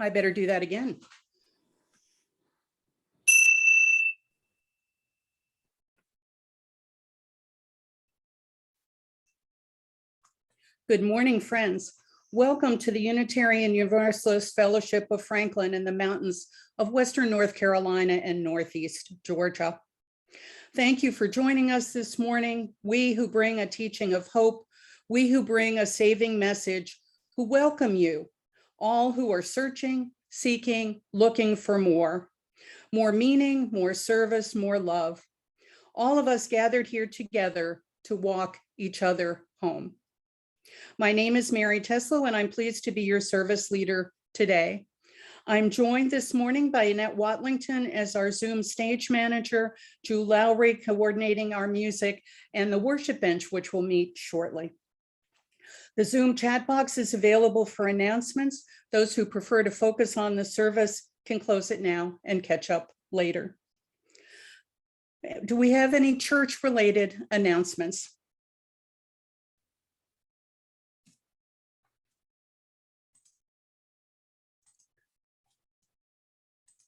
I better do that again. Good morning, friends. Welcome to the Unitarian Universalist Fellowship of Franklin in the mountains of Western North Carolina and Northeast Georgia. Thank you for joining us this morning. We who bring a teaching of hope, we who bring a saving message, who welcome you, all who are searching, seeking, looking for more meaning, more service, more love. All of us gathered here together to walk each other home. My name is Mary Teslow, and I'm pleased to be your service leader today. I'm joined this morning by Annette Watlington as our Zoom stage manager, Drew Lowry coordinating our music, and the worship bench, which will meet shortly. The Zoom chat box is available for announcements. Those who prefer to focus on the service can close it now and catch up later. Do we have any church-related announcements?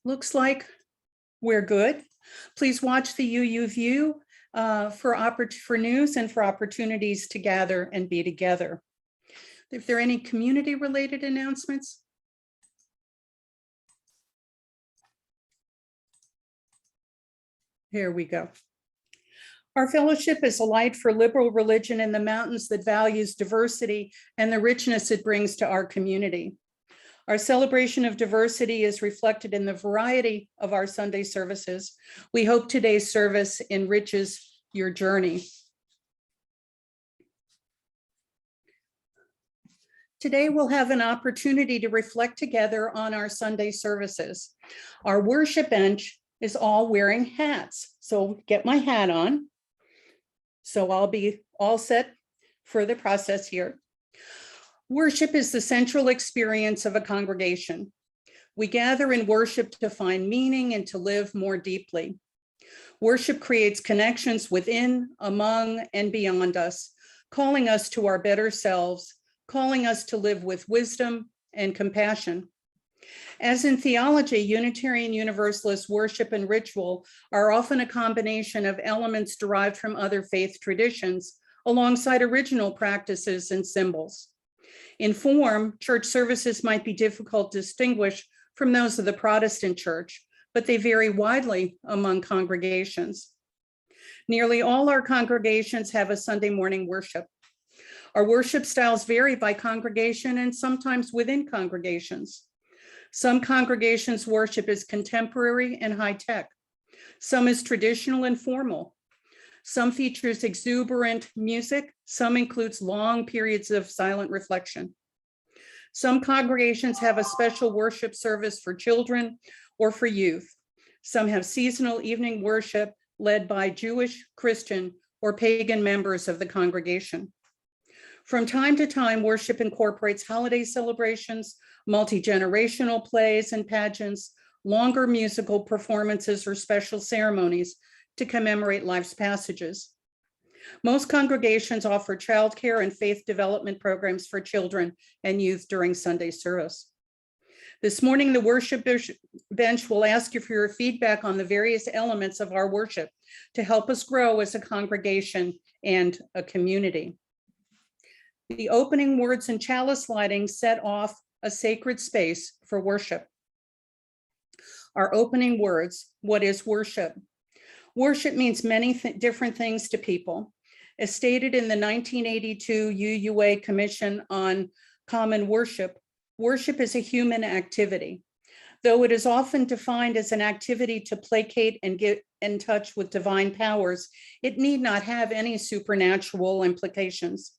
Looks like we're good. Please watch the UUFF for news and for opportunities to gather and be together. If there are any community-related announcements? Here we go. Our fellowship is a light for liberal religion in the mountains that values diversity and the richness it brings to our community. Our celebration of diversity is reflected in the variety of our Sunday services. We hope today's service enriches your journey. Today, we'll have an opportunity to reflect together on our Sunday services. Our worship bench is all wearing hats. So get my hat on. So I'll be all set for the process here. Worship is the central experience of a congregation. We gather in worship to find meaning and to live more deeply. Worship creates connections within, among, and beyond us, calling us to our better selves, calling us to live with wisdom and compassion. As in theology, Unitarian Universalist worship and ritual are often a combination of elements derived from other faith traditions alongside original practices and symbols. In form, church services might be difficult to distinguish from those of the Protestant church, but they vary widely among congregations. Nearly all our congregations have a Sunday morning worship. Our worship styles vary by congregation and sometimes within congregations. Some congregations' worship is contemporary and high-tech. Some is traditional and formal. Some features exuberant music. Some includes long periods of silent reflection. Some congregations have a special worship service for children or for youth. Some have seasonal evening worship led by Jewish, Christian, or pagan members of the congregation. From time to time, worship incorporates holiday celebrations, multi-generational plays and pageants, longer musical performances or special ceremonies to commemorate life's passages. Most congregations offer childcare and faith development programs for children and youth during Sunday service. This morning, the worship bench will ask you for your feedback on the various elements of our worship to help us grow as a congregation and a community. The opening words and chalice lighting set off a sacred space for worship. Our opening words, what is worship? Worship means many different things to people. As stated in the 1982 UUA Commission on Common Worship, worship is a human activity. Though it is often defined as an activity to placate and get in touch with divine powers, it need not have any supernatural implications.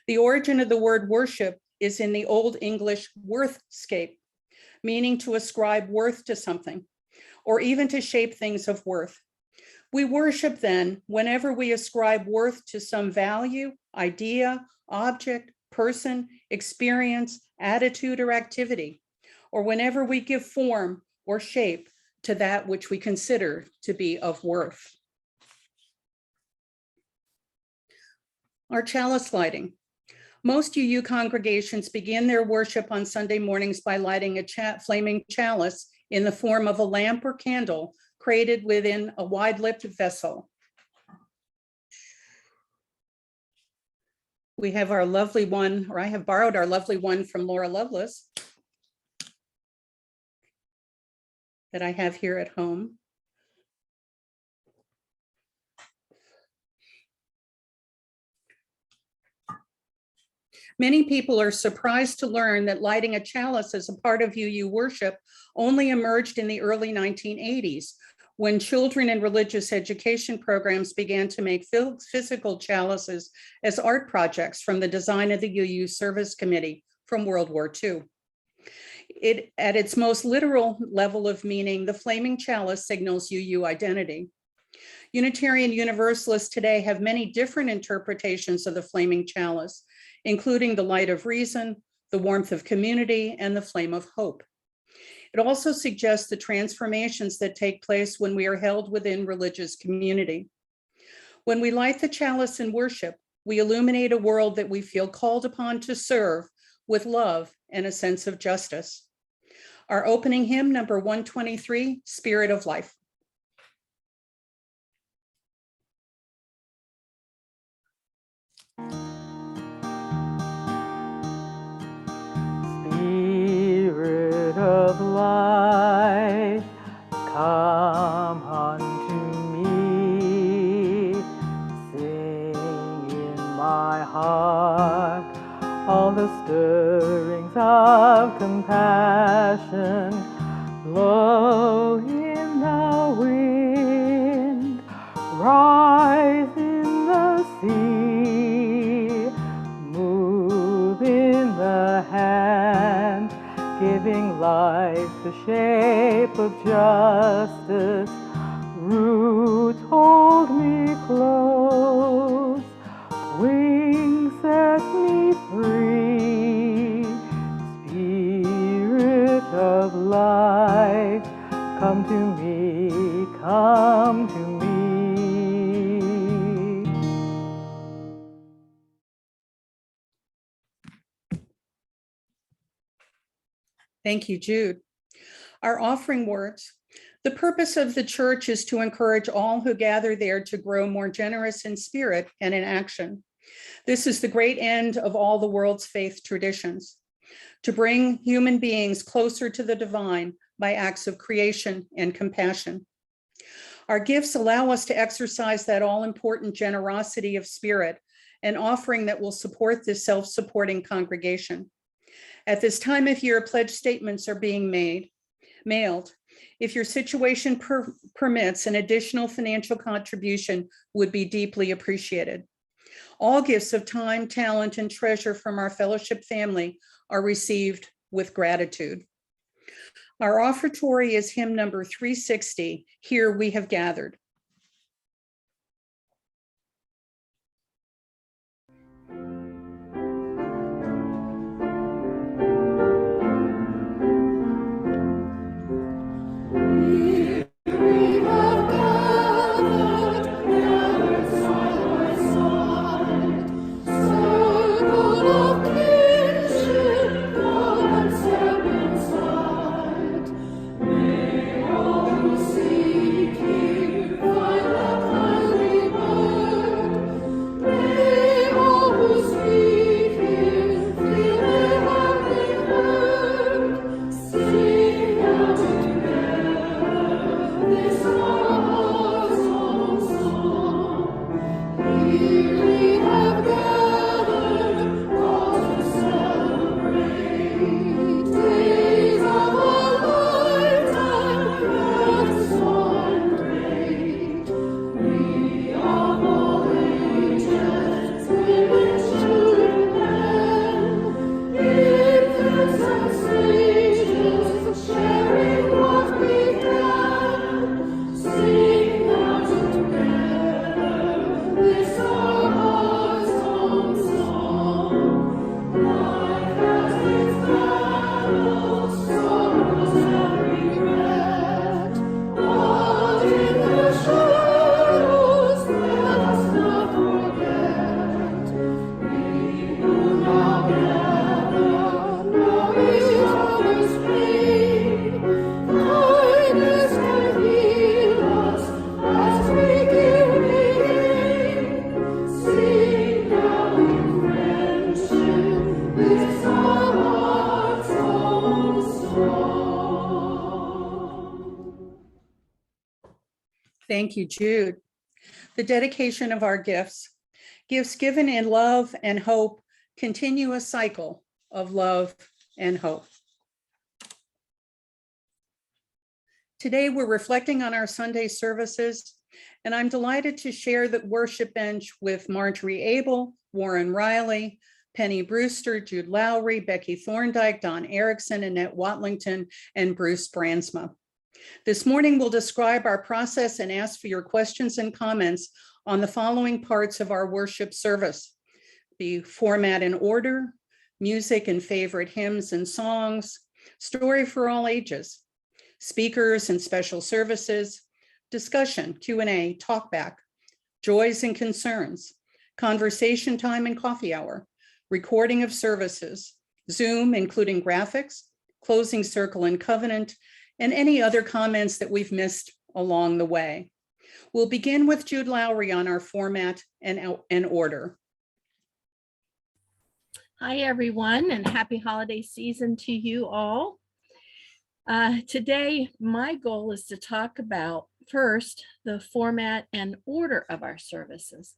The origin of the word worship is in the Old English worthscape, meaning to ascribe worth to something, or even to shape things of worth. We worship then whenever we ascribe worth to some value, idea, object, person, experience, attitude, or activity, or whenever we give form or shape to that which we consider to be of worth. Our chalice lighting. Most UU congregations begin their worship on Sunday mornings by lighting a flaming chalice in the form of a lamp or candle created within a wide-lipped vessel. We have our lovely one, or I have borrowed our lovely one from Laura Lovelace that I have here at home. Many people are surprised to learn that lighting a chalice as a part of UU worship only emerged in the early 1980s, when children in religious education programs began to make physical chalices as art projects from the design of the UU Service Committee from World War II. At its most literal level of meaning, the flaming chalice signals UU identity. Unitarian Universalists today have many different interpretations of the flaming chalice, including the light of reason, the warmth of community, and the flame of hope. It also suggests the transformations that take place when we are held within religious community. When we light the chalice in worship, we illuminate a world that we feel called upon to serve with love and a sense of justice. Our opening hymn, number 123, Spirit of Life. Spirit of life, come unto me. Sing in my heart all the stirrings of compassion. Blow in the wind, rise in the sea, move in the hand, giving life the shape of justice. Roots hold me close, wings set me free. Spirit of life, come to me, come to me. Thank you, Jude. Our offering words. The purpose of the church is to encourage all who gather there to grow more generous in spirit and in action. This is the great end of all the world's faith traditions, to bring human beings closer to the divine by acts of creation and compassion. Our gifts allow us to exercise that all-important generosity of spirit, an offering that will support this self-supporting congregation. At this time of year, pledge statements are being mailed. If your situation permits, an additional financial contribution would be deeply appreciated. All gifts of time, talent, and treasure from our fellowship family are received with gratitude. Our offertory is hymn number 360, Here We Have Gathered. Sing now together this song. Thank you, Jude. The dedication of our gifts. Gifts given in love and hope continue a cycle of love and hope. Today, we're reflecting on our Sunday services, and I'm delighted to share the worship bench with Marjorie Abel, Warren Riley, Penny Brewster, Jude Lowry, Becky Thorndike, Don Erickson, Annette Watlington, and Bruce Bransma. This morning, we'll describe our process and ask for your questions and comments on the following parts of our worship service: the format and order, music and favorite hymns and songs, story for all ages, speakers and special services, discussion, Q&A, talkback, joys and concerns, conversation time and coffee hour, recording of services, Zoom, including graphics, closing circle and covenant, and any other comments that we've missed along the way. We'll begin with Jude Lowry on our format and order. Hi, everyone, and happy holiday season to you all. Today, my goal is to talk about first the format and order of our services.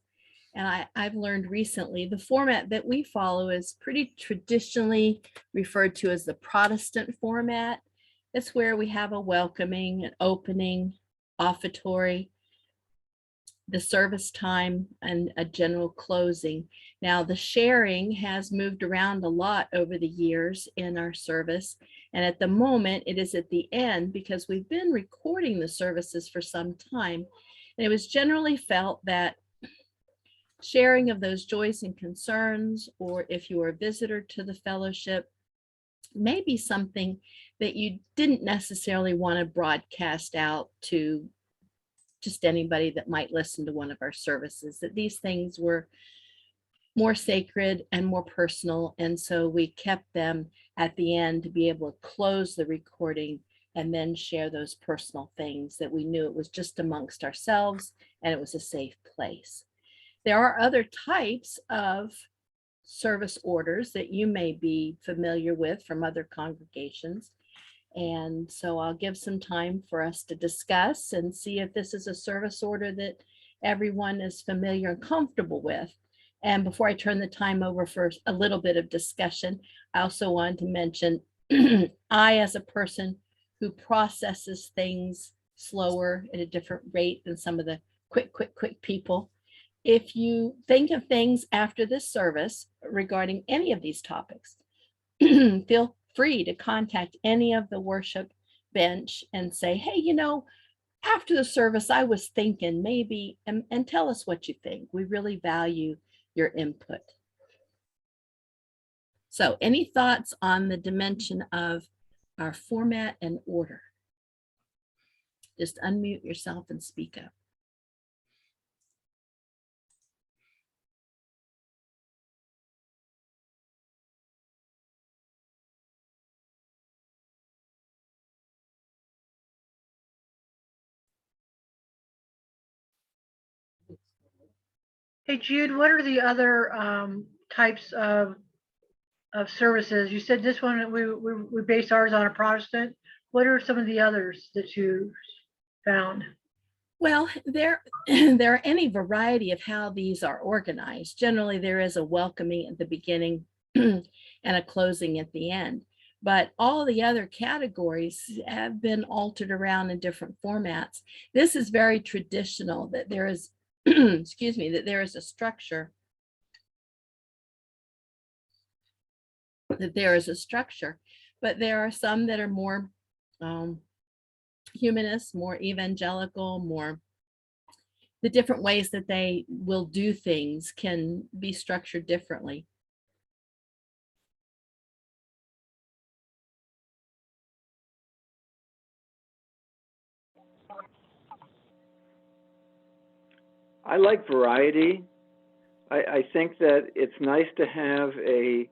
And I've learned recently the format that we follow is pretty traditionally referred to as the Protestant format. It's where we have a welcoming, an opening, offertory, the service time, and a general closing. Now, the sharing has moved around a lot over the years in our service. And at the moment, it is at the end because we've been recording the services for some time. And it was generally felt that sharing of those joys and concerns, or if you are a visitor to the fellowship, may be something that you didn't necessarily want to broadcast out to just anybody that might listen to one of our services, that these things were more sacred and more personal. And so we kept them at the end to be able to close the recording and then share those personal things that we knew it was just amongst ourselves and it was a safe place. There are other types of service orders that you may be familiar with from other congregations. And so I'll give some time for us to discuss and see if this is a service order that everyone is familiar and comfortable with. And before I turn the time over for a little bit of discussion, I also wanted to mention I, as a person who processes things slower at a different rate than some of the quick people, if you think of things after this service regarding any of these topics, feel free to contact any of the worship bench and say, hey, after the service, I was thinking maybe, and tell us what you think. We really value your input. So any thoughts on the dimension of our format and order? Just unmute yourself and speak up. Hey, Jude, what are the other types of services? You said this one, we base ours on a Protestant. What are some of the others that you found? Well, there are any variety of how these are organized. Generally, there is a welcoming at the beginning and a closing at the end. But all the other categories have been altered around in different formats. This is very traditional that there is, excuse me, that there is a structure. But there are some that are more humanist, more evangelical, more the different ways that they will do things can be structured differently. I like variety. I think that it's nice to have a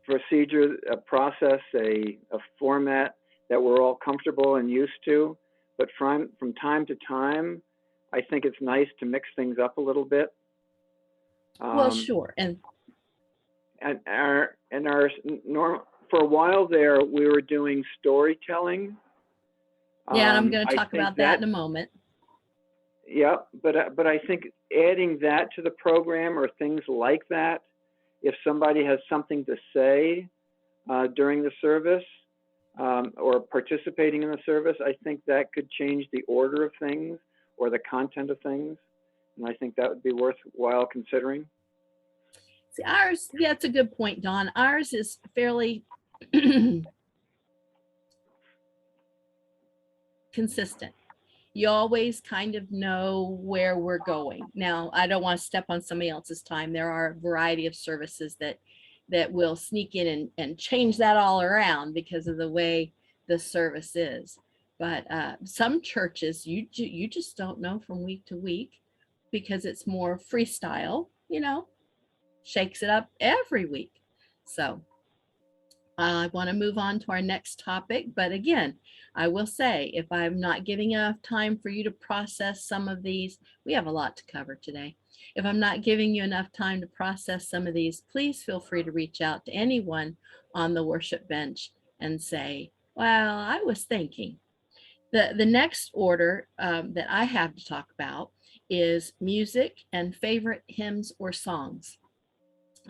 procedure, a process, a format that we're all comfortable and used to. But from time to time, I think it's nice to mix things up a little bit. Well, sure. For a while there, we were doing storytelling. Yeah, and I'm going to talk about that in a moment. Yeah, but I think adding that to the program or things like that, if somebody has something to say during the service or participating in the service, I think that could change the order of things or the content of things. And I think that would be worthwhile considering. See, ours, yeah, it's a good point, Don. Ours is fairly consistent. You always kind of know where we're going. Now, I don't want to step on somebody else's time. There are a variety of services that will sneak in and change that all around because of the way the service is. But some churches, you just don't know from week to week because it's more freestyle, you know, shakes it up every week. So I want to move on to our next topic, but again, I will say, if I'm not giving enough time for you to process some of these, we have a lot to cover today. If I'm not giving you enough time to process some of these, please feel free to reach out to anyone on the worship bench and say, well, I was thinking. The next order that I have to talk about is music and favorite hymns or songs.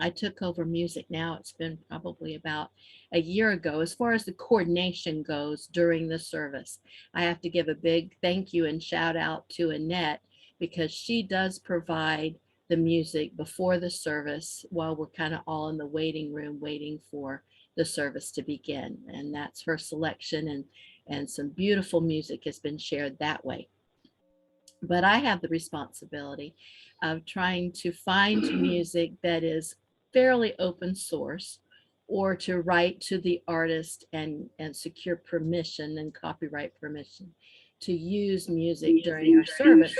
I took over music now. It's been probably about a year ago. As far as the coordination goes during the service, I have to give a big thank you and shout out to Annette because she does provide the music before the service while we're kind of all in the waiting room waiting for the service to begin. And that's her selection, and some beautiful music has been shared that way. But I have the responsibility of trying to find music that is fairly open source, or to write to the artist and secure permission and copyright permission to use music during our service.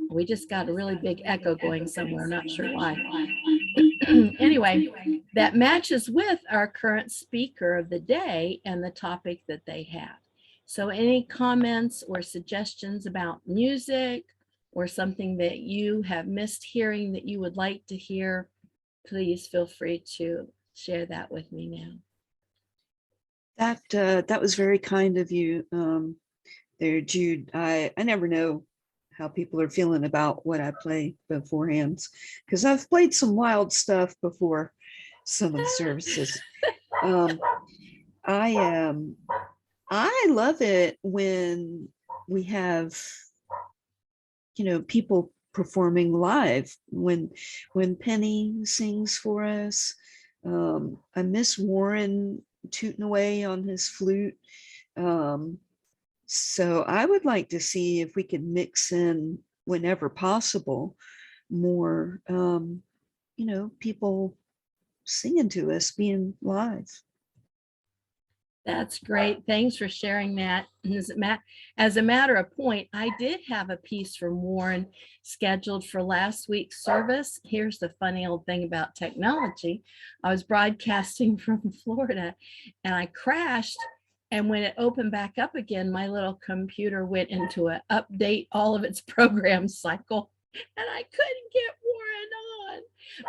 We just got a really big echo going somewhere, not sure why. Anyway, that matches with our current speaker of the day and the topic that they have. So any comments or suggestions about music or something that you have missed hearing that you would like to hear, please feel free to share that with me now. That was very kind of you there, Jude. I never know how people are feeling about what I play beforehand, because I've played some wild stuff before some of the services. I love it when we have, you know, people performing live, when Penny sings for us. I miss Warren tooting away on his flute. So I would like to see if we could mix in, whenever possible, more, you know, people singing to us, being live. That's great. Thanks for sharing that. As a matter of point, I did have a piece from Warren scheduled for last week's service. Here's the funny old thing about technology. I was broadcasting from Florida and I crashed. And when it opened back up again, my little computer went into an update all of its program cycle and I couldn't get Warren on.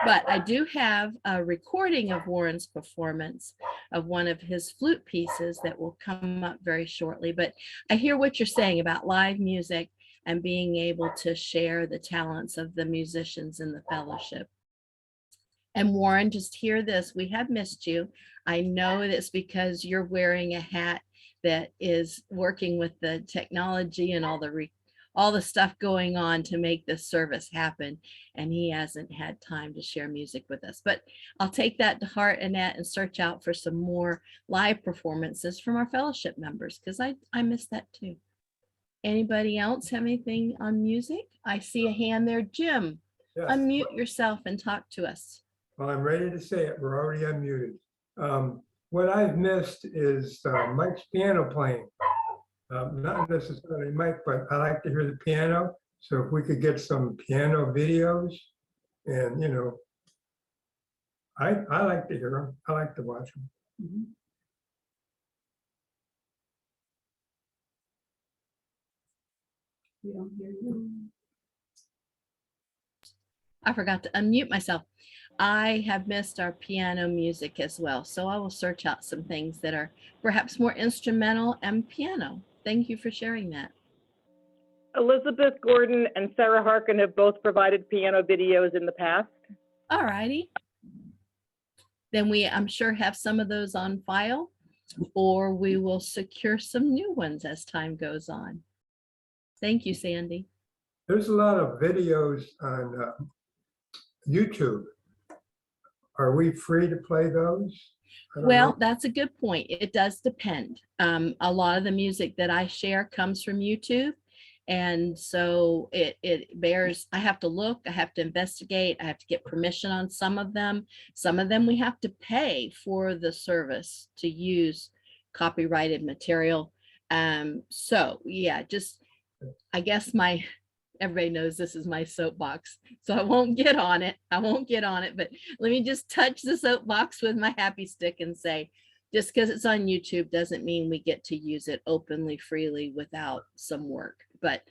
But I do have a recording of Warren's performance of one of his flute pieces that will come up very shortly. But I hear what you're saying about live music and being able to share the talents of the musicians in the fellowship. And Warren, just hear this, we have missed you. I know it's because you're wearing a hat that is working with the technology and all the stuff going on to make this service happen. And he hasn't had time to share music with us. But I'll take that to heart, Annette, and search out for some more live performances from our fellowship members, because I miss that too. Anybody else have anything on music? I see a hand there. Jim, Yes. Unmute yourself and talk to us. Well, I'm ready to say it. We're already unmuted. What I've missed is Mike's piano playing. Not necessarily Mike, but I like to hear the piano. So if we could get some piano videos, and you know, I like to hear them. I like to watch them. Mm-hmm. We don't hear you. I forgot to unmute myself. I have missed our piano music as well. So I will search out some things that are perhaps more instrumental and piano. Thank you for sharing that. Elizabeth Gordon and Sarah Harkin have both provided piano videos in the past. All righty. Then we, I'm sure, have some of those on file, or we will secure some new ones as time goes on. Thank you, Sandy. There's a lot of videos on YouTube. Are we free to play those? I don't Well, know. that's a good point. It does depend. A lot of the music that I share comes from YouTube. And so it bears, I have to look, I have to investigate, I have to get permission on some of them. Some of them we have to pay for the service to use copyrighted material. So yeah, just, I guess everybody knows this is my soapbox, so I won't get on it. But let me just touch the soapbox with my happy stick and say, just because it's on YouTube doesn't mean we get to use it openly, freely, without some work. But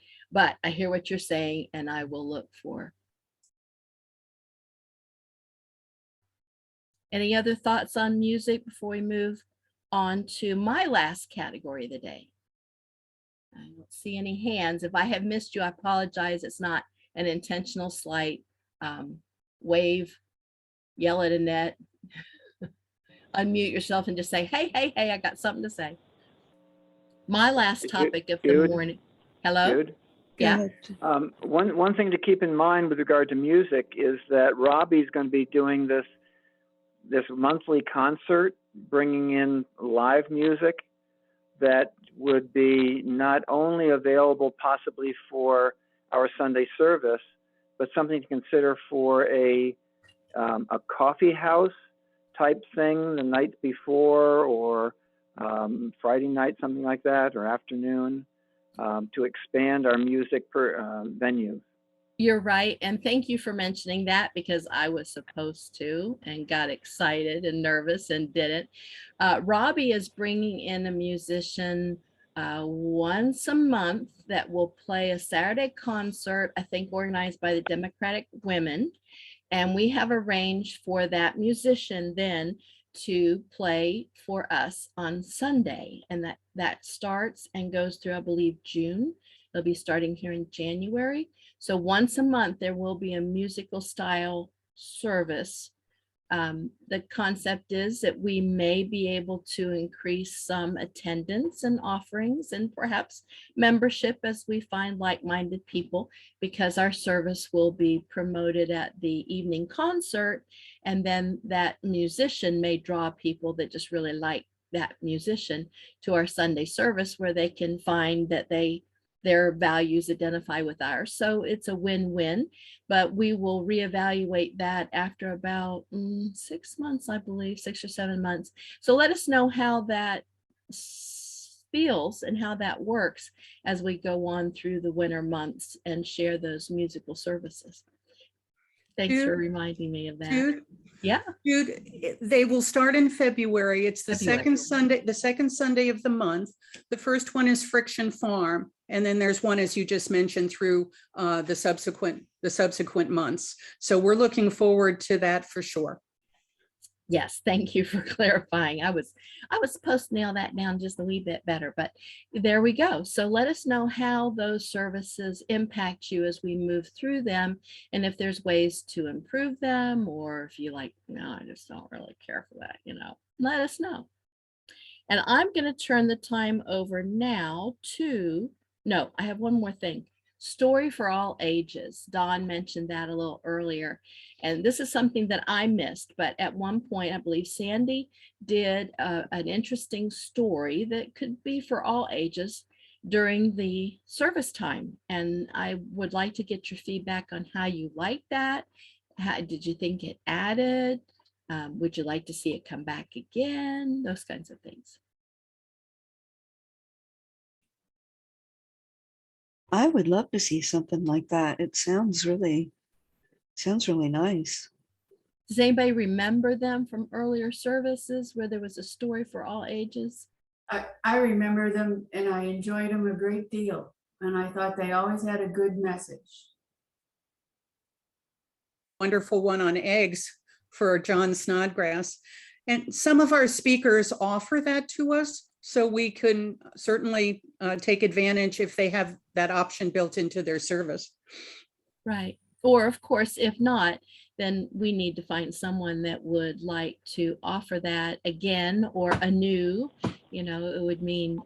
I hear what you're saying, and I will look for. Any other thoughts on music before we move on to my last category of the day? I don't see any hands. If I have missed you, I apologize. It's not an intentional slight. Wave, yell at Annette, unmute yourself and just say, hey, I got something to say. My last topic of the Jude? morning. Hello? Jude? Yeah. One thing to keep in mind with regard to music is that Robbie's going to be doing this monthly concert, bringing in live music that would be not only available possibly for our Sunday service, but something to consider for a coffee house type thing the night before, or Friday night, something like that, or afternoon, to expand our music venue. You're right. And thank you for mentioning that, because I was supposed to and got excited and nervous and didn't. Robbie is bringing in a musician once a month that will play a Saturday concert, I think organized by the Democratic Women. And we have arranged for that musician then to play for us on Sunday. And that starts and goes through, I believe, June. They'll be starting here in January. So once a month, there will be a musical style service. The concept is that we may be able to increase some attendance and offerings and perhaps membership as we find like-minded people, because our service will be promoted at the evening concert. And then that musician may draw people that just really like that musician to our Sunday service, where they can find that their values identify with ours. So it's a win-win, but we will reevaluate that after about 6 months, I believe, 6 or 7 months. So let us know how that feels and how that works as we go on through the winter months and share those musical services. Thanks for reminding me of that. Jude, Yeah. Jude, they will start in February. It's the February. second Sunday of the month. The first one is Friction Farm. And then there's one, as you just mentioned, through the subsequent months. So we're looking forward to that for sure. Yes, thank you for clarifying. I was supposed to nail that down just a wee bit better, but there we go. So let us know how those services impact you as we move through them, and if there's ways to improve them, or if you like, no, I just don't really care for that, let us know. And I'm going to turn the time over now to, no, I have one more thing. Story for all ages. Dawn mentioned that a little earlier. And this is something that I missed, but at one point, I believe Sandy did an interesting story that could be for all ages during the service time. And I would like to get your feedback on how you liked that. How did you think it added? Would you like to see it come back again? Those kinds of things. I would love to see something like that. It sounds really nice. Does anybody remember them from earlier services where there was a story for all ages? I remember them, and I enjoyed them a great deal. And I thought they always had a good message. Wonderful one on eggs for John Snodgrass. And some of our speakers offer that to us. So we can certainly take advantage if they have that option built into their service. Right. Or of course, if not, then we need to find someone that would like to offer that again or anew. You know, it would mean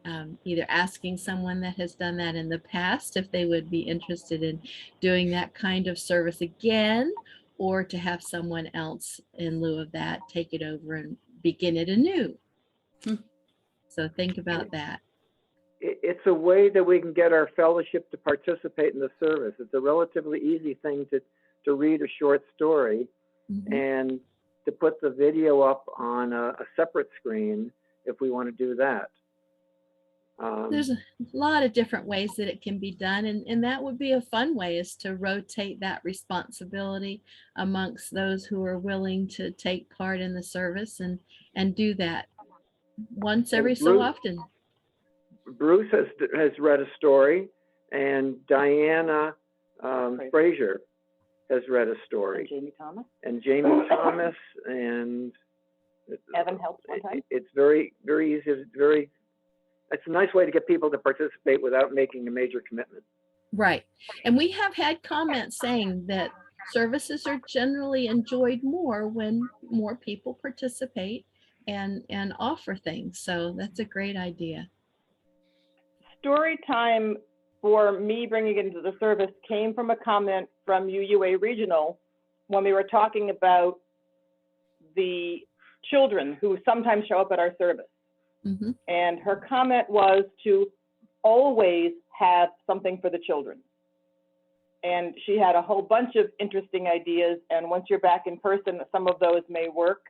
either asking someone that has done that in the past if they would be interested in doing that kind of service again, or to have someone else in lieu of that take it over and begin it anew. So think about that. It's a way that we can get our fellowship to participate in the service. It's a relatively easy thing to read a short story and to put the video up on a separate screen if we want to do that. There's a lot of different ways that it can be done, and that would be a fun way, is to rotate that responsibility amongst those who are willing to take part in the service and do that once every so often. Bruce has read a story, and Diana Frazier has read a story. Jamie Thomas. And Jamie Thomas, and Evan helped one time. It's very, very easy. It's a nice way to get people to participate without making a major commitment. Right. And we have had comments saying that services are generally enjoyed more when more people participate and offer things. So that's a great idea. Story time for me bringing it into the service came from a comment from UUA Regional when we were talking about the children who sometimes show up at our service. And her comment was to always have something for the children. And she had a whole bunch of interesting ideas. And once you're back in person, some of those may work.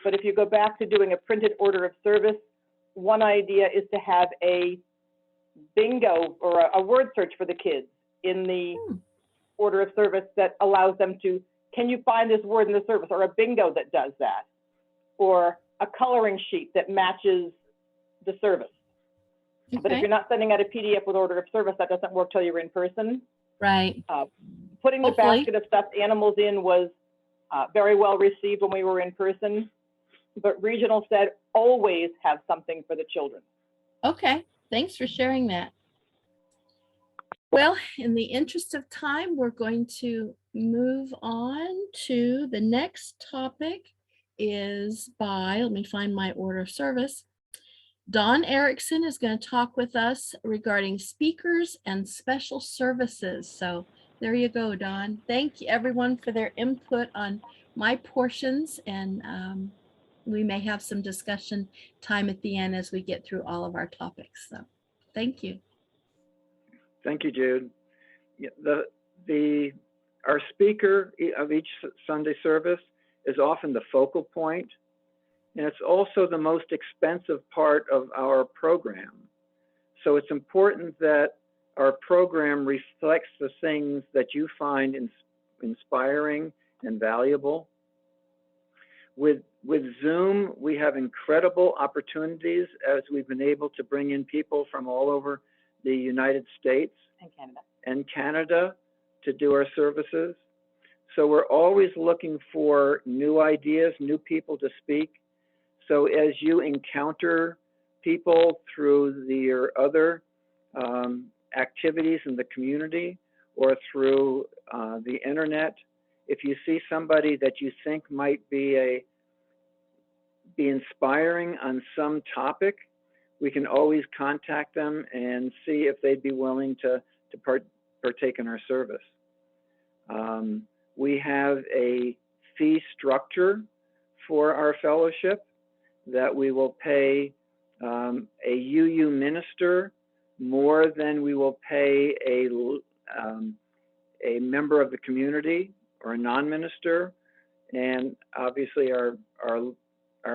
But if you go back to doing a printed order of service, one idea is to have a bingo or a word search for the kids in the order of service that allows them to, can you find this word in the service, or a bingo that does that, or a coloring sheet that matches the service. Okay. But if you're not sending out a PDF with order of service, that doesn't work till you're in person. Right. Putting the basket of stuffed animals in was very well received when we were in person, but Regional said always have something for the children. Okay, thanks for sharing that. Well, in the interest of time, we're going to move on to the next topic. Is by, let me find my order of service. Dawn Erickson is going to talk with us regarding speakers and special services. So there you go, Dawn. Thank you everyone for their input on my portions, and we may have some discussion time at the end as we get through all of our topics. So thank you. Thank you, Jude. Our speaker of each Sunday service is often the focal point, and it's also the most expensive part of our program. So it's important that our program reflects the things that you find inspiring and valuable. With Zoom, we have incredible opportunities as we've been able to bring in people from all over the United States and Canada to do our services. So we're always looking for new ideas, new people to speak. So as you encounter people through your other activities in the community or through the internet, if you see somebody that you think might be inspiring on some topic, we can always contact them and see if they'd be willing to partake in our service. We have a fee structure for our fellowship that we will pay a UU minister more than we will pay a member of the community or a non-minister. And obviously our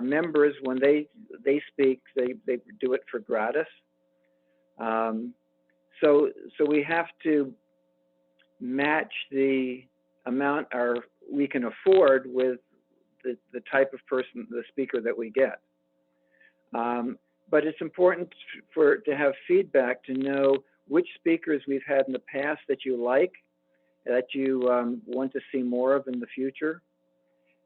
members, when they speak, they do it for gratis. So we have to match the amount we can afford with the type of person, the speaker that we get. But it's important to have feedback to know which speakers we've had in the past that you like, that you want to see more of in the future.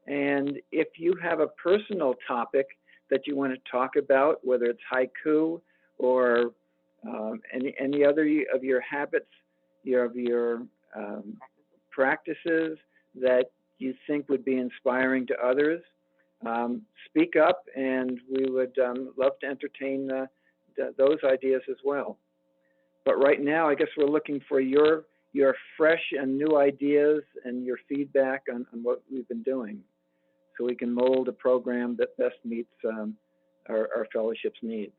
And if you have a personal topic that you want to talk about, whether it's haiku or any other of your habits, your practices that you think would be inspiring to others, speak up, and we would love to entertain those ideas as well. But right now, I guess we're looking for your fresh and new ideas and your feedback on what we've been doing, so we can mold a program that best meets our fellowship's needs.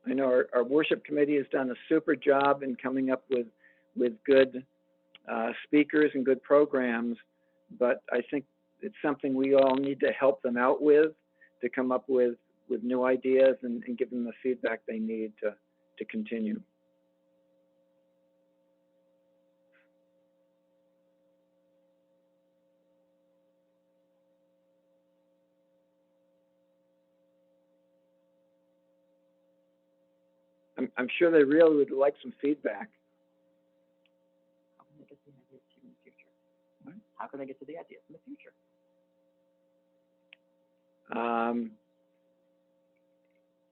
I know our worship committee has done a super job in coming up with good speakers and good programs, but I think it's something we all need to help them out with, to come up with new ideas and give them the feedback they need to continue. I'm sure they really would like some feedback. How can they get to the ideas in the future?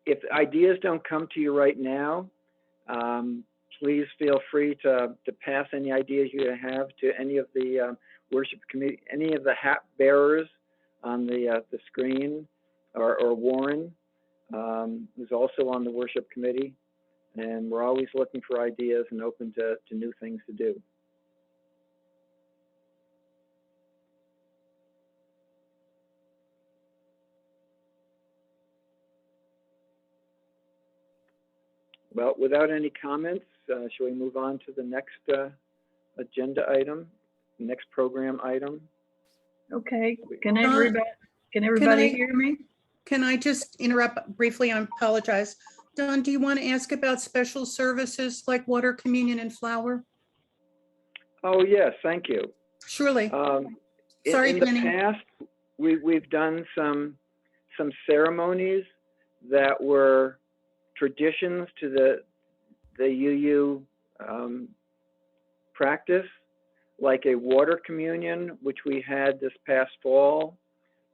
If ideas don't come to you right now, please feel free to pass any ideas you have to any of the worship committee, any of the hat bearers on the screen, or Warren, who's also on the worship committee. And we're always looking for ideas and open to new things to do. Well, without any comments, shall we move on to the next agenda item, next program item? Okay, can everybody hear me? Can I just interrupt briefly? I apologize. Don, do you want to ask about special services like water, communion, and flower? Oh, yes, thank you. Surely. Sorry, in the Penny. past, we've done some ceremonies that were traditions to the UU practice, like a water communion, which we had this past fall.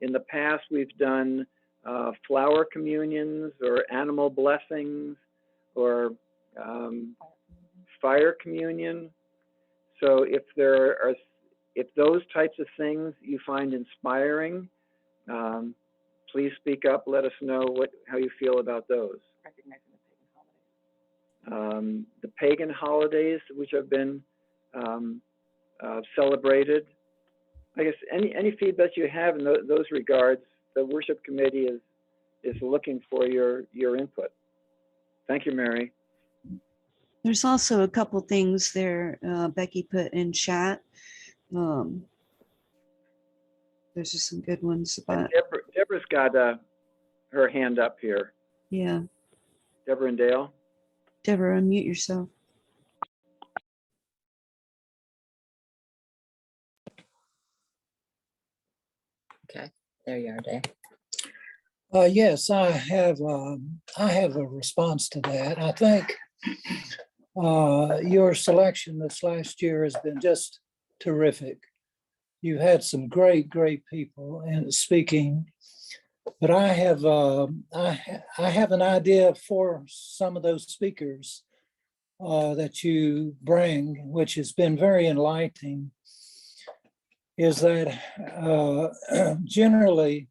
In the past, we've done flower communions or animal blessings or fire communion. So if those types of things you find inspiring, please speak up. Let us know how you feel about those. The pagan holidays, which have been celebrated. I guess any feedback you have in those regards, the worship committee is looking for your input. Thank you, Mary. There's also a couple things there Becky put in chat. There's just some good ones about. Deborah's got her hand up here. Yeah. Deborah and Dale. Deborah, unmute yourself. Okay, there you are, Dave. Yes, I have a response to that. I think your selection this last year has been just terrific. You had some great people in speaking, but I have an idea for some of those speakers that you bring, which has been very enlightening. Is that generally,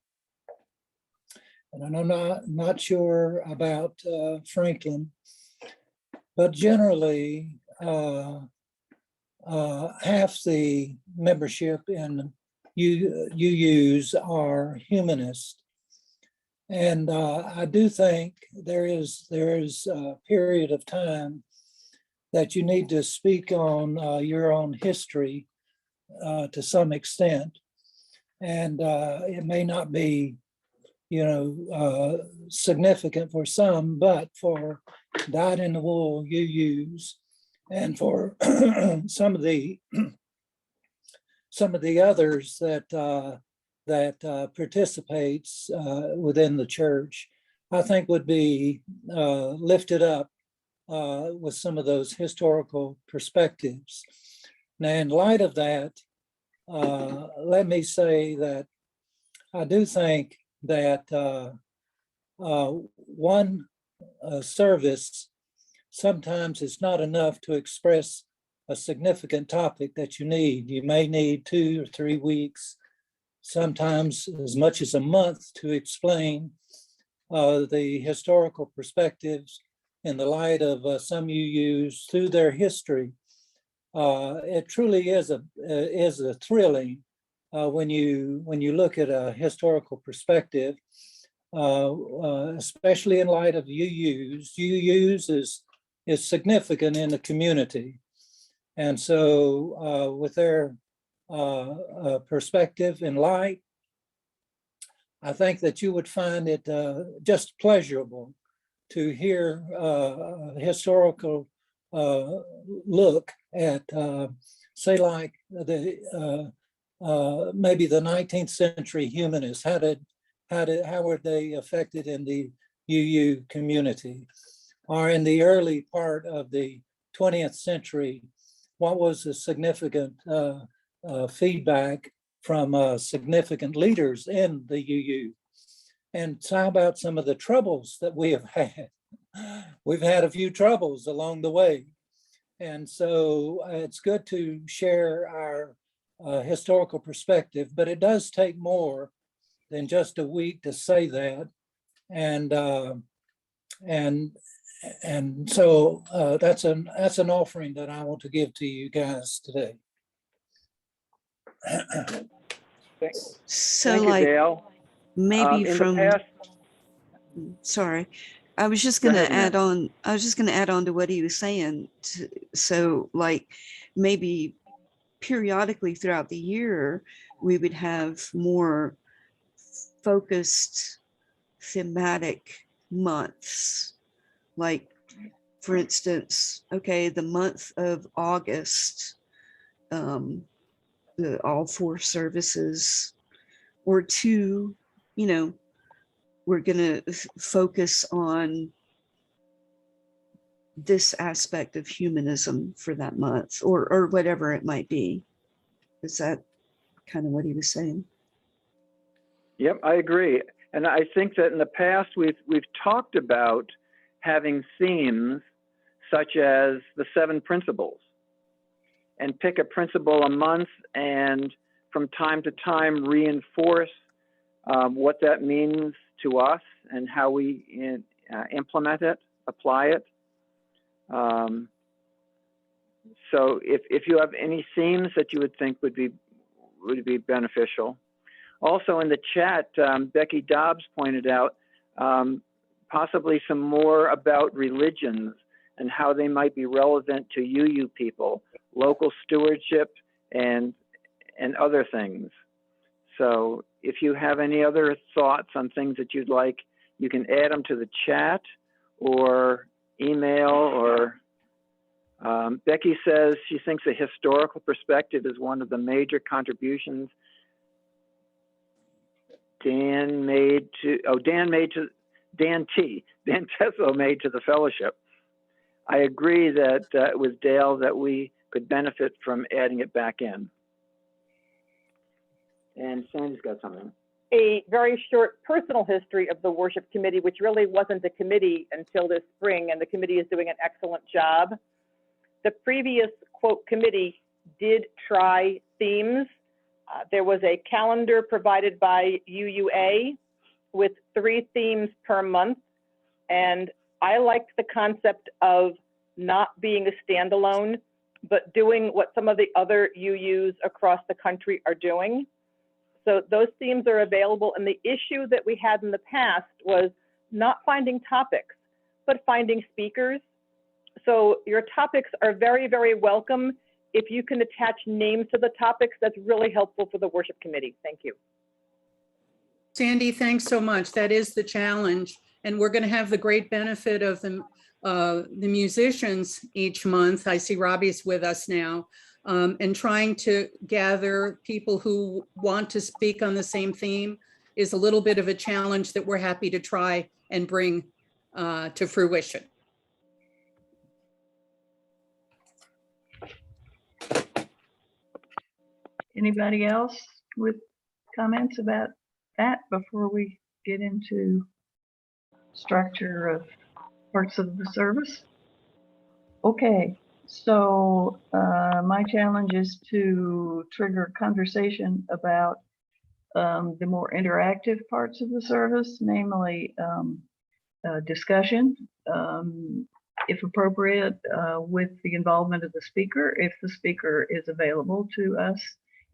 and I'm not sure about Franklin, but generally half the membership in UUs are humanist. And I do think there is a period of time that you need to speak on your own history to some extent. And it may not be, significant for some, but for dyed-in-the-wool UUs and for some of the others that participates within the church, I think would be lifted up with some of those historical perspectives. Now, in light of that, let me say that I do think that one service sometimes is not enough to express a significant topic that you need. You may need 2 or 3 weeks, sometimes as much as a month, to explain the historical perspectives in the light of some UUs through their history. It truly is a thrilling when you look at a historical perspective, especially in light of UUs. UUs is significant in the community, and so with their perspective and light, I think that you would find it just pleasurable to hear a historical look at, say, like maybe the 19th century humanists. How were they affected in the UU community? Or in the early part of the 20th century, what was the significant feedback from significant leaders in the UU? And how about some of the troubles that we have had? We've had a few troubles along the way. And so it's good to share our historical perspective, but it does take more than just a week to say that. And so that's an offering that I want to give to you guys today. So Thank you, like Dale. maybe In from, the past, sorry, I was just Go gonna ahead, Annette. add on to what he was saying. So like maybe periodically throughout the year, we would have more focused thematic months. Like, for instance, okay, the month of August, all 4 services or 2, we're going to focus on this aspect of humanism for that month, or whatever it might be. Is that kind of what he was saying? Yep, I agree. And I think that in the past, we've talked about having themes such as the 7 principles, and pick a principle a month and from time to time reinforce what that means to us and how we implement it, apply it. So if you have any themes that you would think would be beneficial. Also in the chat, Becky Dobbs pointed out possibly some more about religions and how they might be relevant to UU people, local stewardship, and other things. So if you have any other thoughts on things that you'd like, you can add them to the chat or email. Or Becky says she thinks a historical perspective is one of the major contributions Dan Teslow made to the fellowship. I agree that it was Dale that we could benefit from adding it back in. And Sandy's got something. A very short personal history of the worship committee, which really wasn't a committee until this spring, and the committee is doing an excellent job. The previous, quote, committee did try themes. There was a calendar provided by UUA with 3 themes per month, and I liked the concept of not being a standalone, but doing what some of the other UUs across the country are doing. So those themes are available, and the issue that we had in the past was not finding topics, but finding speakers. So your topics are very, very welcome. If you can attach names to the topics, that's really helpful for the worship committee. Thank you. Sandy, thanks so much. That is the challenge. And we're going to have the great benefit of the musicians each month. I see Robbie's with us now, and trying to gather people who want to speak on the same theme is a little bit of a challenge that we're happy to try and bring to fruition. Anybody else with comments about that before we get into structure of parts of the service? Okay, so my challenge is to trigger conversation about the more interactive parts of the service, namely discussion, if appropriate, with the involvement of the speaker, if the speaker is available to us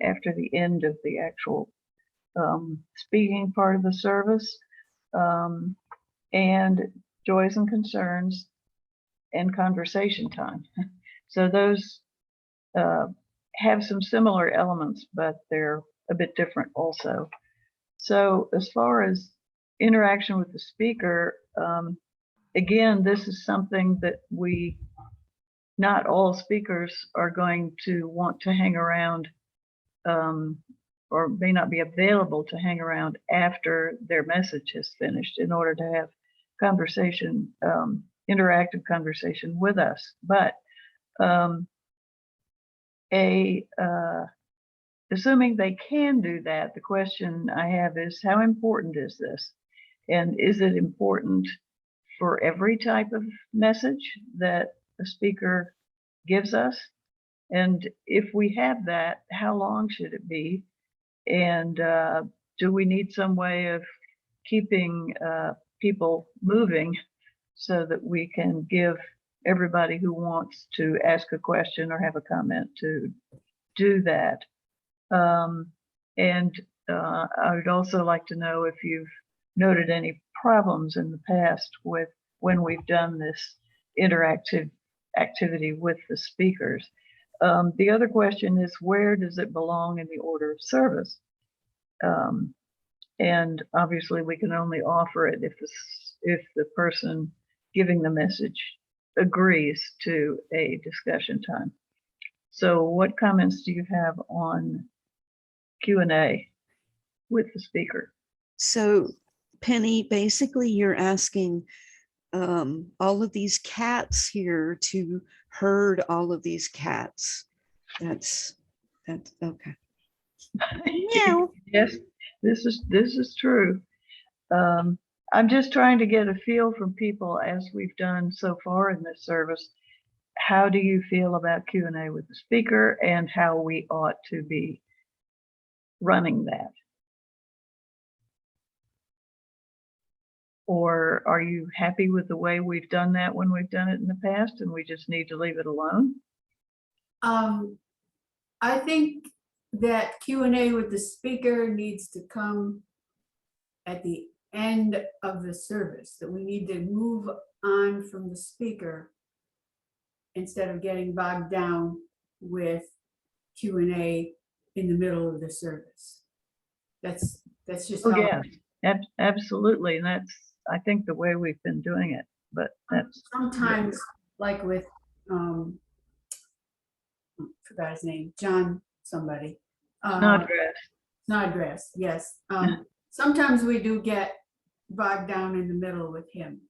after the end of the actual speaking part of the service, and joys and concerns and conversation time. So those have some similar elements, but they're a bit different also. So as far as interaction with the speaker, again, this is something that not all speakers are going to want to hang around or may not be available to hang around after their message has finished in order to have conversation, interactive conversation with us. But assuming they can do that, the question I have is, how important is this? And is it important for every type of message that a speaker gives us? And if we have that, how long should it be? And do we need some way of keeping people moving so that we can give everybody who wants to ask a question or have a comment to do that? And I would also like to know if you've noted any problems in the past with when we've done this interactive activity with the speakers. The other question is, where does it belong in the order of service? And obviously we can only offer it if the person giving the message agrees to a discussion time. So what comments do you have on Q&A with the speaker? So Penny, basically you're asking all of these cats here to herd all of these cats. That's okay. Meow. Yes, this is true. I'm just trying to get a feel from people, as we've done so far in this service. How do you feel about Q&A with the speaker and how we ought to be running that? Or are you happy with the way we've done that when we've done it in the past and we just need to leave it alone? I think that Q&A with the speaker needs to come at the end of the service, that we need to move on from the speaker instead of getting bogged down with Q&A in the middle of the service. That's just how. Yes, absolutely. And that's, I think, the way we've been doing it, but that's sometimes like with forgot his name, John somebody. Snodgrass, yes. Sometimes we do get bogged down in the middle with him,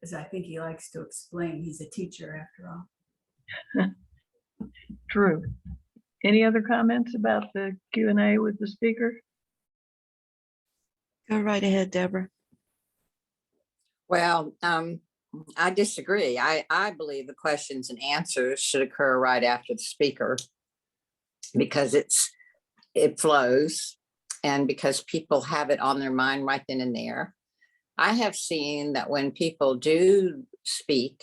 because I think he likes to explain. He's a teacher after all. True. Any other comments about the Q&A with the speaker? Go right ahead, Deborah. Well, I disagree. I believe the questions and answers should occur right after the speaker because it flows and because people have it on their mind right then and there. I have seen that when people do speak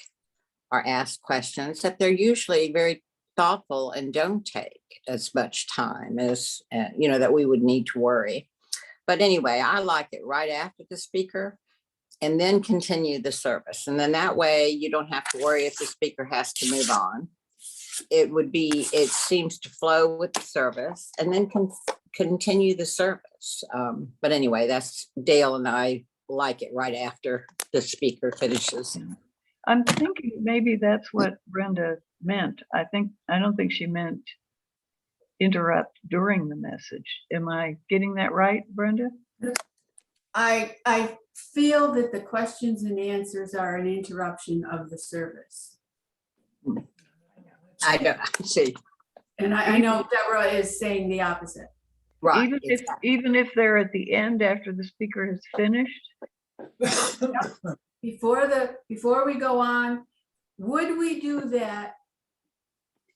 or ask questions, that they're usually very thoughtful and don't take as much time as, that we would need to worry. But anyway, I like it right after the speaker and then continue the service. And then that way you don't have to worry if the speaker has to move on. It seems to flow with the service and then continue the service. But anyway, that's Dale and I like it right after the speaker finishes. I'm thinking maybe that's what Brenda meant. I don't think she meant interrupt during the message. Am I getting that right, Brenda? I feel that the questions and answers are an interruption of the service. I don't see. And I know Deborah is saying the opposite. Right. Even if they're at the end after the speaker has finished. Before we go on, would we do that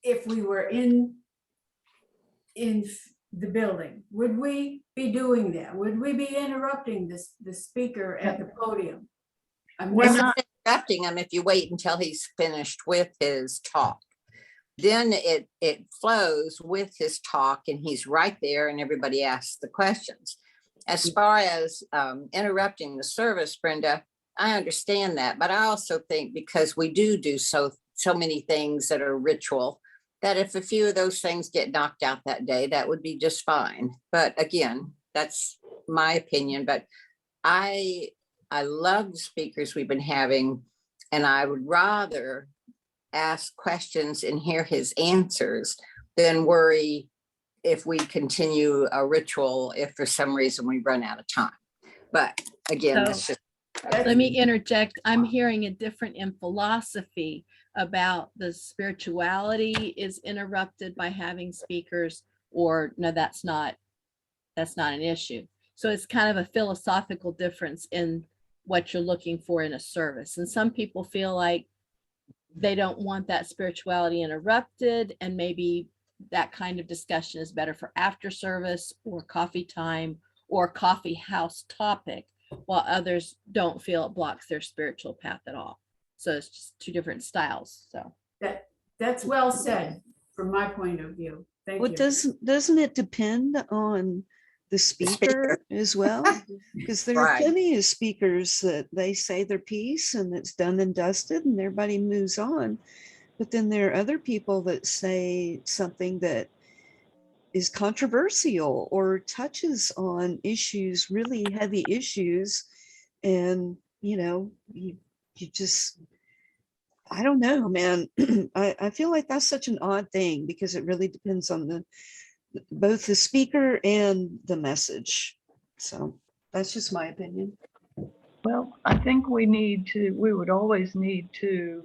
if we were in the building? Would we be doing that? Would we be interrupting the speaker at the podium? We're not. Interrupting him if you wait until he's finished with his talk. Then it flows with his talk and he's right there and everybody asks the questions. As far as interrupting the service, Brenda, I understand that, but I also think because we do so many things that are ritual, that if a few of those things get knocked out that day, that would be just fine. But again, that's my opinion, but I love the speakers we've been having, and I would rather ask questions and hear his answers than worry if we continue a ritual if for some reason we run out of time. But again, that's just. Let me interject. I'm hearing a different in philosophy about the spirituality is interrupted by having speakers, or no, that's not an issue. So it's kind of a philosophical difference in what you're looking for in a service. And some people feel like they don't want that spirituality interrupted, and maybe that kind of discussion is better for after service or coffee time or coffee house topic, while others don't feel it blocks their spiritual path at all. So it's just two different styles. So that's well said from my point of view. Thank you. Doesn't it depend on the speaker as well? Because there are plenty of speakers that they say their piece and it's done and dusted and everybody moves on. But then there are other people that say something that is controversial or touches on issues, really heavy issues. And, you just, I don't know, man. I feel like that's such an odd thing because it really depends on both the speaker and the message. So that's just my opinion. Well, I think we would always need to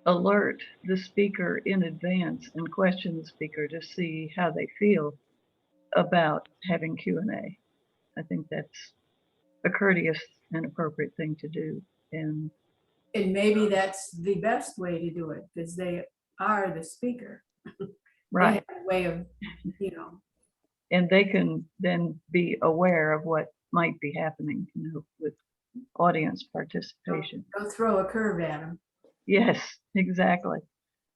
alert the speaker in advance and question the speaker to see how they feel about having Q&A. I think that's a courteous and appropriate thing to do. And maybe that's the best way to do it because they are the speaker. Right. They have a way of, And they can then be aware of what might be happening, with audience participation. Don't throw a curve at them. Yes, exactly.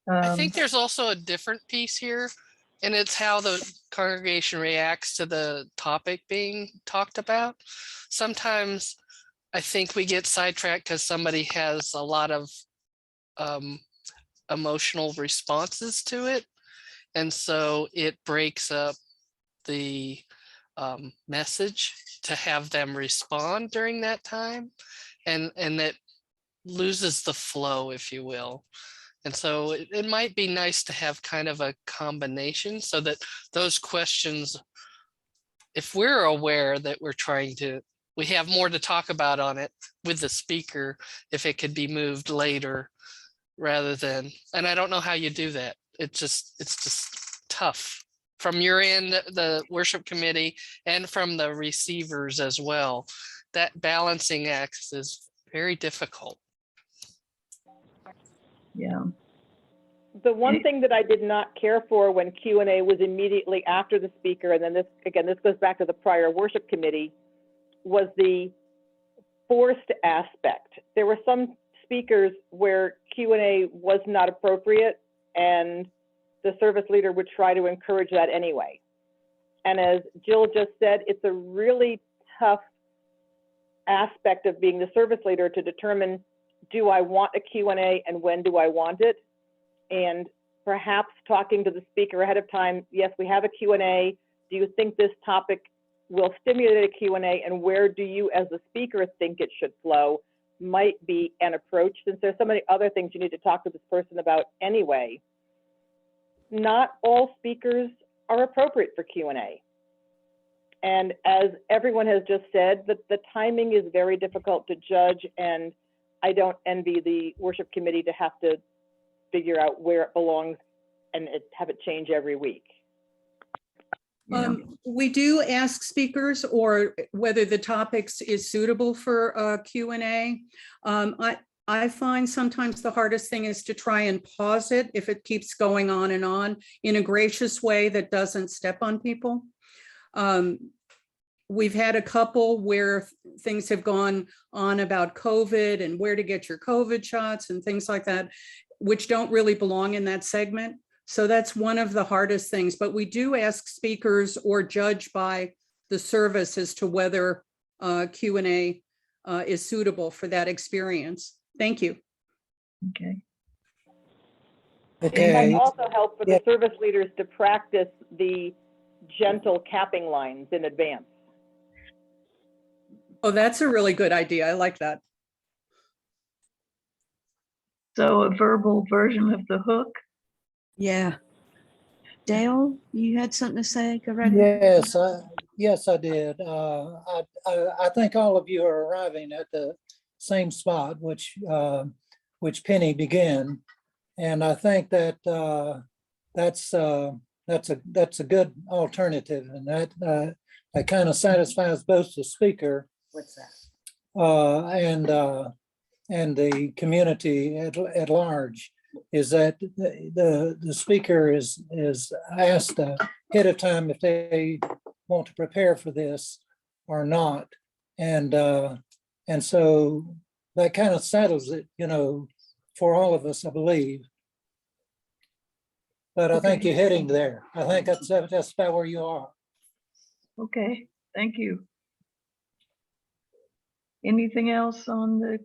I think there's also a different piece here, and it's how the congregation reacts to the topic being talked about. Sometimes I think we get sidetracked because somebody has a lot of emotional responses to it. And so it breaks up the message to have them respond during that time. And that loses the flow, if you will. And so it might be nice to have kind of a combination so that those questions, if we're aware that we have more to talk about on it with the speaker, if it could be moved later rather than, and I don't know how you do that. It's just tough from your end, the worship committee, and from the receivers as well. That balancing act is very difficult. Yeah. The one thing that I did not care for when Q&A was immediately after the speaker, and then this goes back to the prior worship committee, was the forced aspect. There were some speakers where Q&A was not appropriate, and the service leader would try to encourage that anyway. And as Jill just said, it's a really tough aspect of being the service leader to determine, do I want a Q&A and when do I want it? And perhaps talking to the speaker ahead of time, yes, we have a Q&A. Do you think this topic will stimulate a Q&A, and where do you as the speaker think it should flow might be an approach, since there's so many other things you need to talk to this person about anyway. Not all speakers are appropriate for Q&A. And as everyone has just said, the timing is very difficult to judge, and I don't envy the worship committee to have to figure out where it belongs have it change every week. Yeah. We do ask speakers or whether the topics is suitable for Q&A. I find sometimes the hardest thing is to try and pause it if it keeps going on and on in a gracious way that doesn't step on people. We've had a couple where things have gone on about COVID and where to get your COVID shots and things like that, which don't really belong in that segment. So that's one of the hardest things, but we do ask speakers or judge by the service as to whether Q&A is suitable for that experience. Thank you. Okay. It Okay. might also help for Yeah. the service leaders to practice the gentle capping lines in advance. Oh, that's a really good idea. I like that. So a verbal version of the hook. Yeah. Dale, you had something to say? Go right ahead. Yes, I did. I think all of you are arriving at the same spot, which Penny began, and I think that that's a good alternative, and that kind of satisfies both the speaker. What's that? And the community at large, is that the speaker is asked ahead of time if they want to prepare for this or not. And so that kind of settles it, for all of us, I believe. But I think you're heading there. I think that's about where you are. Okay, thank you. Anything else on the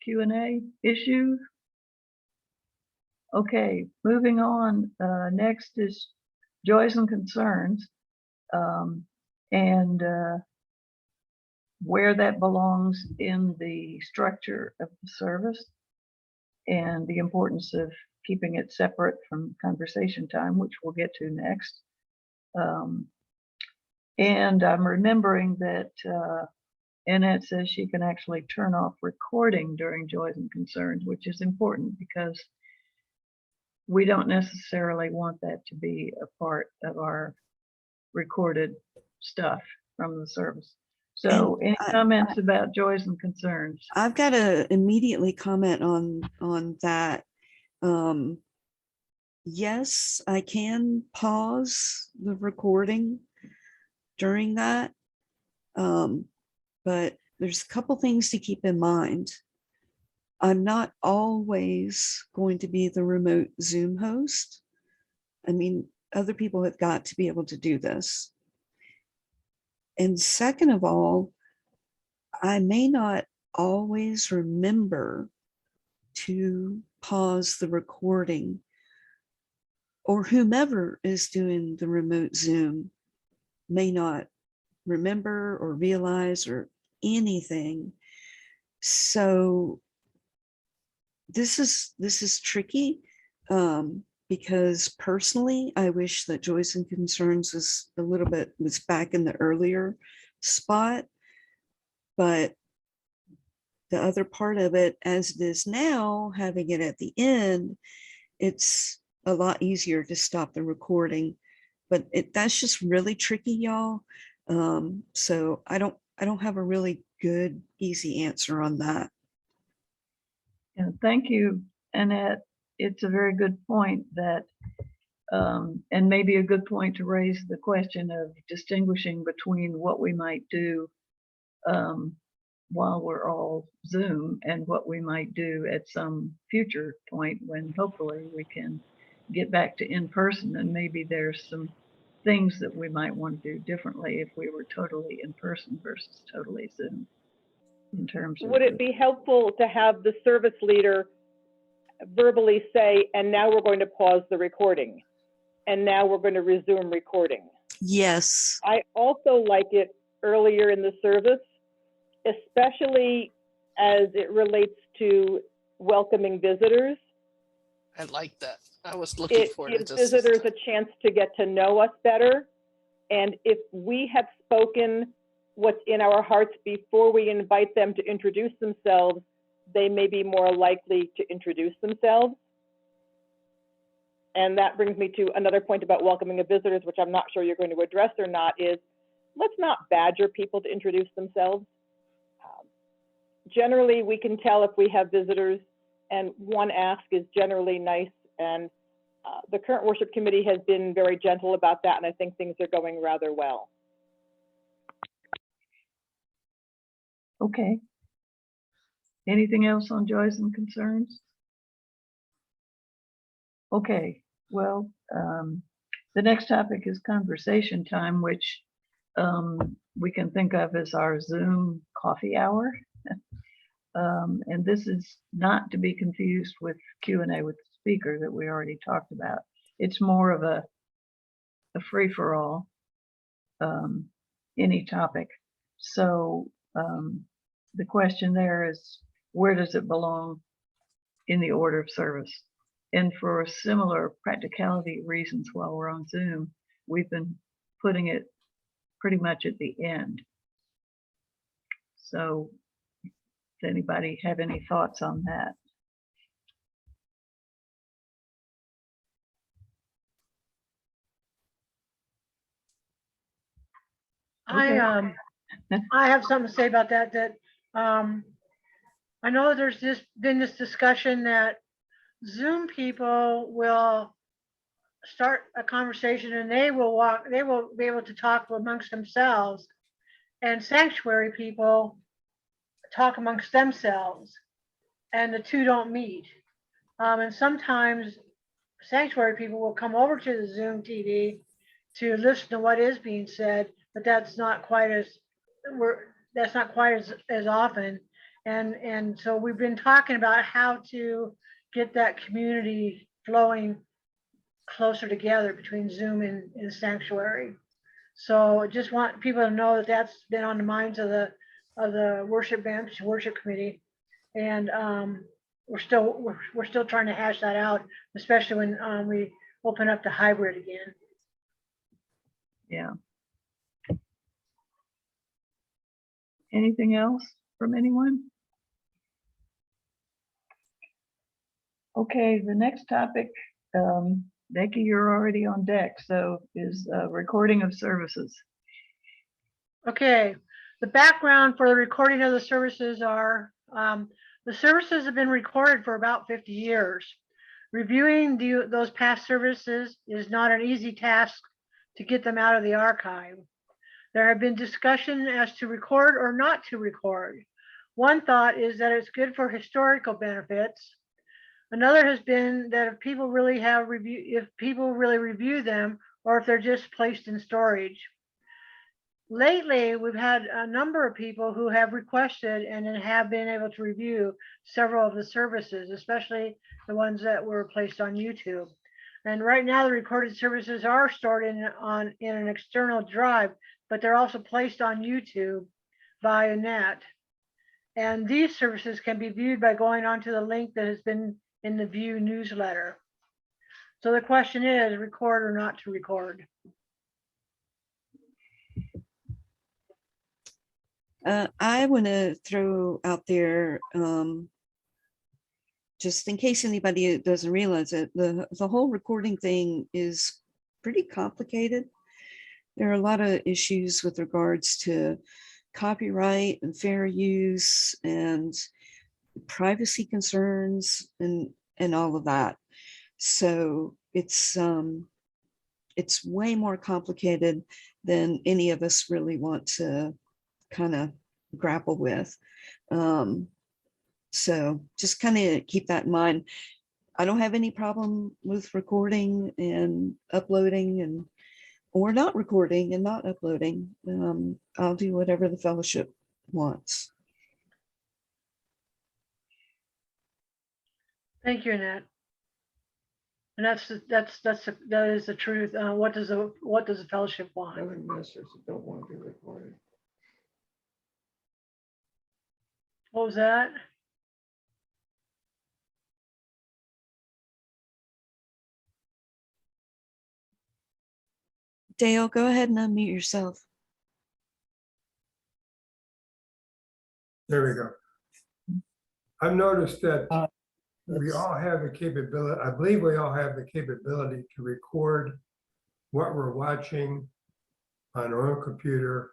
Q&A issue? Okay, moving on. Next is joys and concerns, and where that belongs in the structure of the service, and the importance of keeping it separate from conversation time, which we'll get to next. And I'm remembering that Annette says she can actually turn off recording during joys and concerns, which is important because we don't necessarily want that to be a part of our recorded stuff from the service. So any comments about joys and concerns? I've got to immediately comment on that. Yes, I can pause the recording during that. But there's a couple things to keep in mind. I'm not always going to be the remote Zoom host. I mean, other people have got to be able to do this. And second of all, I may not always remember to pause the recording, or whomever is doing the remote Zoom may not remember or realize or anything. So this is tricky, because personally, I wish that Joys and Concerns was back in the earlier spot, but the other part of it, as it is now, having it at the end, it's a lot easier to stop the recording, but that's just really tricky, y'all. So I don't have a really good, easy answer on that. Yeah, thank you, Annette. It's a very good point that, and maybe a good point to raise the question of distinguishing between what we might do while we're all Zoom and what we might do at some future point when hopefully we can get back to in person, and maybe there's some things that we might want to do differently if we were totally in person versus totally Zoom. In terms of, would it be helpful to have the service leader verbally say, and now we're going to pause the recording, and now we're going to resume recording? Yes. I also like it earlier in the service, especially as it relates to welcoming visitors. I like that. I was looking It for it. gives visitors a chance to get to know us better. And if we have spoken what's in our hearts before we invite them to introduce themselves, they may be more likely to introduce themselves. and that brings me to another point about welcoming of visitors, which I'm not sure you're going to address or not, is let's not badger people to introduce themselves. Generally, we can tell if we have visitors, and one ask is generally nice, and the current worship committee has been very gentle about that, and I think things are going rather well. Okay. Anything else on joys and concerns? Okay, well, the next topic is conversation time, which we can think of as our Zoom coffee hour. And this is not to be confused with Q&A with the speaker that we already talked about. It's more of a free-for-all, any topic. So the question there is, where does it belong in the order of service? And for similar practicality reasons, while we're on Zoom, we've been putting it pretty much at the end. So does anybody have any thoughts on that? Okay. I have something to say about that, I know there's been this discussion that Zoom people will start a conversation and they will be able to talk amongst themselves, and sanctuary people talk amongst themselves, and the two don't meet. And sometimes sanctuary people will come over to the Zoom TV to listen to what is being said, but that's not quite as often. And so we've been talking about how to get that community flowing closer together between Zoom and sanctuary. So I just want people to know that that's been on the minds of the worship bench, worship committee. And we're still trying to hash that out, especially when we open up the hybrid again. Yeah. Anything else from anyone? Okay, the next topic, Becky, you're already on deck, so is recording of services. Okay, the background for the recording of the services are, the services have been recorded for about 50 years. Reviewing those past services is not an easy task to get them out of the archive. There have been discussion as to record or not to record. One thought is that it's good for historical benefits. Another has been that if people really review them, or if they're just placed in storage. Lately, we've had a number of people who have requested and have been able to review several of the services, especially the ones that were placed on YouTube. And right now, the recorded services are stored in an external drive, but they're also placed on YouTube by Annette. And these services can be viewed by going onto the link that has been in the View newsletter. So the question is, record or not to record? I want to throw out there, just in case anybody doesn't realize it, the whole recording thing is pretty complicated. There are a lot of issues with regards to copyright and fair use and privacy concerns and all of that. So it's way more complicated than any of us really want to kind of grapple with. So just kind of keep that in mind. I don't have any problem with recording and uploading or not recording and not uploading. I'll do whatever the fellowship wants. Thank you, Annette. And that is the truth. What does the fellowship want? Having ministers that don't want to be recorded. What was that? Dale, go ahead and unmute yourself. There we go. I've noticed that we That's- all have the capability, I believe we all have the capability to record what we're watching on our own computer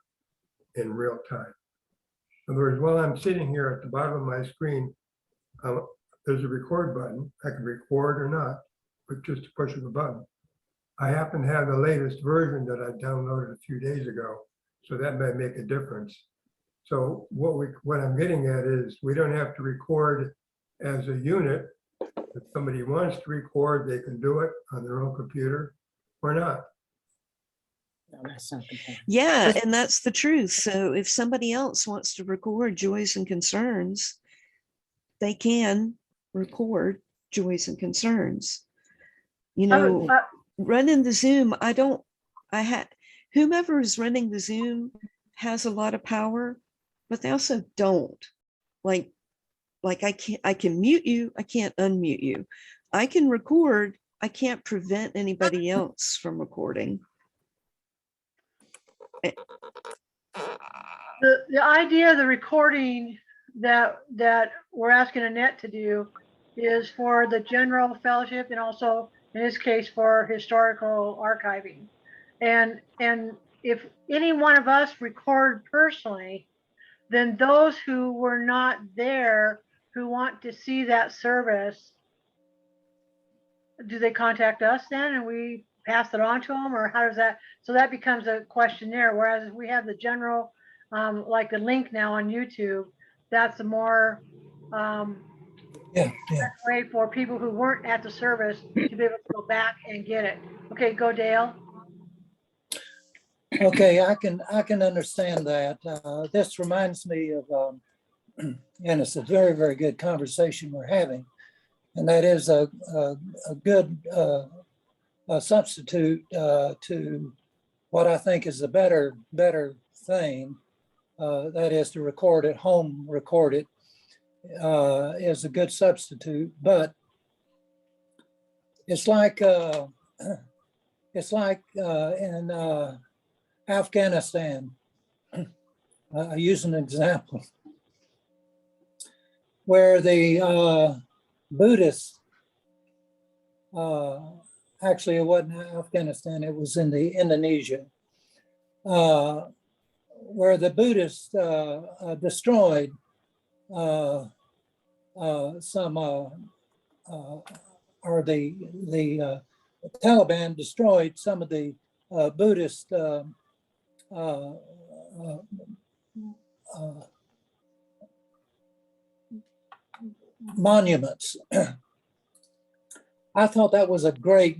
in real time. In other words, while I'm sitting here at the bottom of my screen, there's a record button. I can record or not with just a push of a button. I happen to have the latest version that I downloaded a few days ago, so that may make a difference. So what I'm getting at is we don't have to record as a unit. If somebody wants to record, they can do it on their own computer or not. Yeah, and that's the truth. So if somebody else wants to record joys and concerns, they can record joys and concerns. You know, running the Zoom, I had, whomever is running the Zoom has a lot of power, but they also don't. Like I can mute you, I can't unmute you. I can record, I can't prevent anybody else from recording. The idea of the recording that we're asking Annette to do is for the general fellowship and also in this case for historical archiving. And if any one of us record personally, then those who were not there who want to see that service, do they contact us then and we pass it on to them, or how does that, so that becomes a question there. Whereas if we have the general, like the link now on YouTube, that's a more way for people who weren't at the service to be able to go back and get it. Okay, go Dale. Okay, I can understand that. This reminds me of, and it's a very, very good conversation we're having, and that is a good substitute to what I think is a better thing. That is to record at home, record it is a good substitute, but it's like in Afghanistan. I use an example where the Buddhists, actually it wasn't Afghanistan, it was in the Indonesia, where the Buddhists destroyed some, or the Taliban destroyed some of the Buddhist monuments. I thought that was a great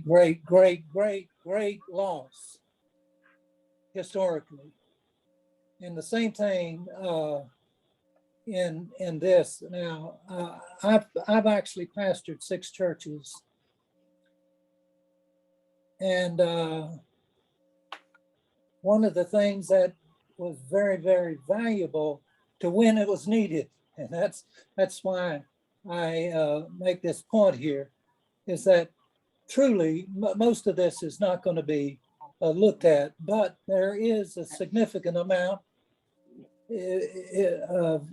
loss historically. And the same thing in this. Now, I've actually pastored 6 churches, and one of the things that was very, very valuable to when it was needed, and that's why I make this point here, is that truly most of this is not going to be looked at, but there is a significant amount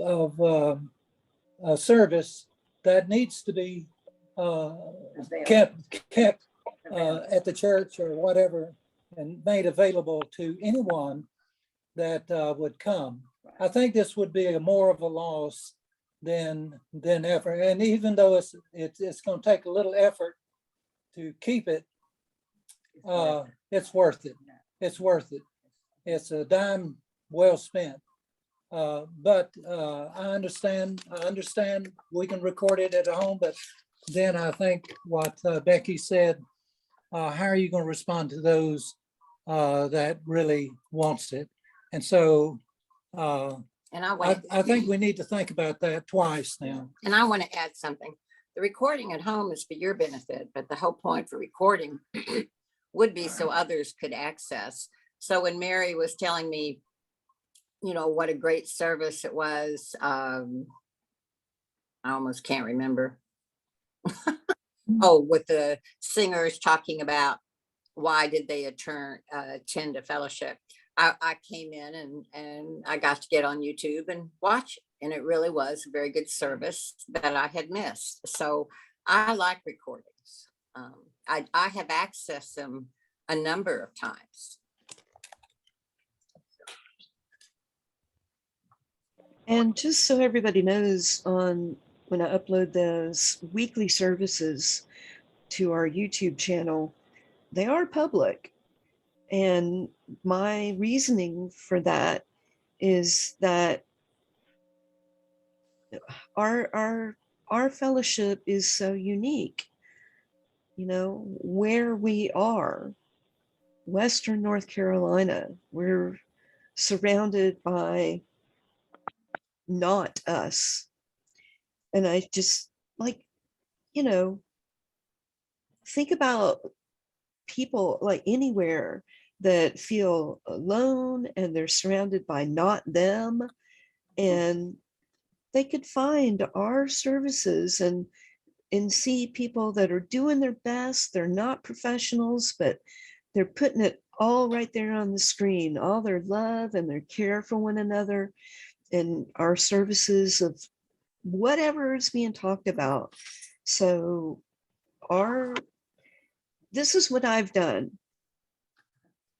of service that needs to be kept at the church or whatever, and made available to anyone that would come. I think this would be more of a loss than effort. And even though it's going to take a little effort to keep it, it's worth it. It's worth it. It's a dime well spent. But I understand we can record it at home, but then I think what Becky said, how are you going to respond to those that really wants it? And so And I think we need to think about that twice now. And I want to add something. The recording at home is for your benefit, but the whole point for recording would be so others could access. So when Mary was telling me, you know, what a great service it was, I almost can't remember. Oh, with the singers talking about why did they attend a fellowship. I came in and I got to get on YouTube and watch it. And it really was a very good service that I had missed. So I like recordings. I have accessed them a number of times. And just so everybody knows, when I upload those weekly services to our YouTube channel, they are public. And my reasoning for that is that our fellowship is so unique. You know, where we are, Western North Carolina, we're surrounded by not us. And I just like, you know, think about people like anywhere that feel alone and they're surrounded by not them, and they could find our services and see people that are doing their best. They're not professionals, but they're putting it all right there on the screen, all their love and their care for one another, and our services of whatever is being talked about. So this is what I've done,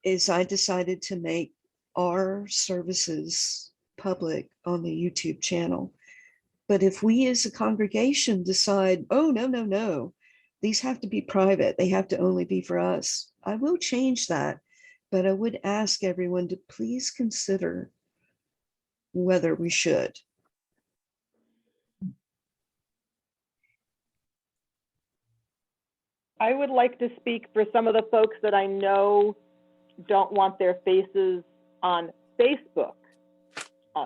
is I decided to make our services public on the YouTube channel. But if we as a congregation decide, oh, no, these have to be private, they have to only be for us, I will change that. But I would ask everyone to please consider whether we should. I would like to speak for some of the folks that I know don't want their faces on Facebook,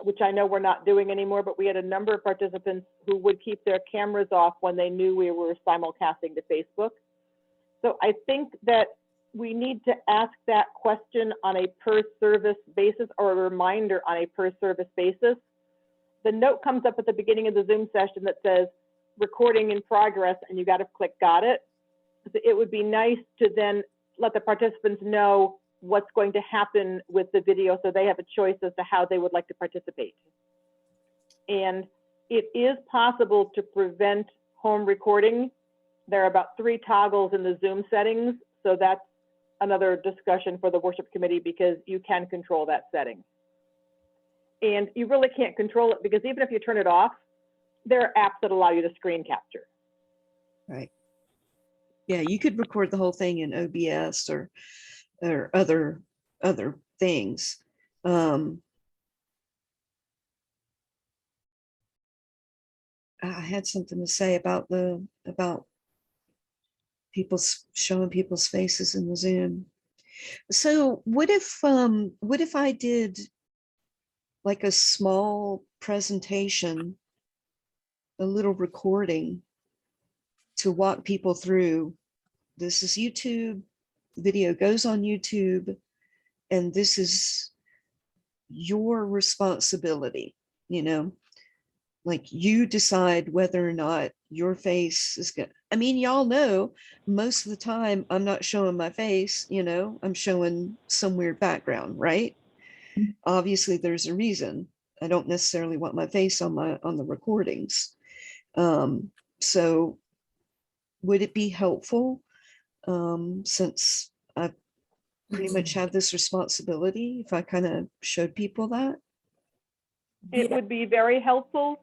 which I know we're not doing anymore, but we had a number of participants who would keep their cameras off when they knew we were simulcasting to Facebook. So I think that we need to ask that question on a per service basis, or a reminder on a per service basis. The note comes up at the beginning of the Zoom session that says recording in progress, and you got to click got it. So it would be nice to then let the participants know what's going to happen with the video, so they have a choice as to how they would like to participate. And it is possible to prevent home recording. There are about 3 toggles in the Zoom settings, so that's another discussion for the worship committee, because you can control that setting. And you really can't control it, because even if you turn it off, there are apps that allow you to screen capture. Right. Yeah, you could record the whole thing in OBS or other things. I had something to say about showing people's faces in the Zoom. So what if I did like a small presentation, a little recording to walk people through? This is YouTube, the video goes on YouTube, and this is your responsibility, you know, like you decide whether or not your face is good. I mean, y'all know most of the time I'm not showing my face, you know, I'm showing some weird background, right? Obviously there's a reason. I don't necessarily want my face on the recordings. So would it be helpful, since I pretty much have this responsibility, if I kind of showed people that? It would be very helpful,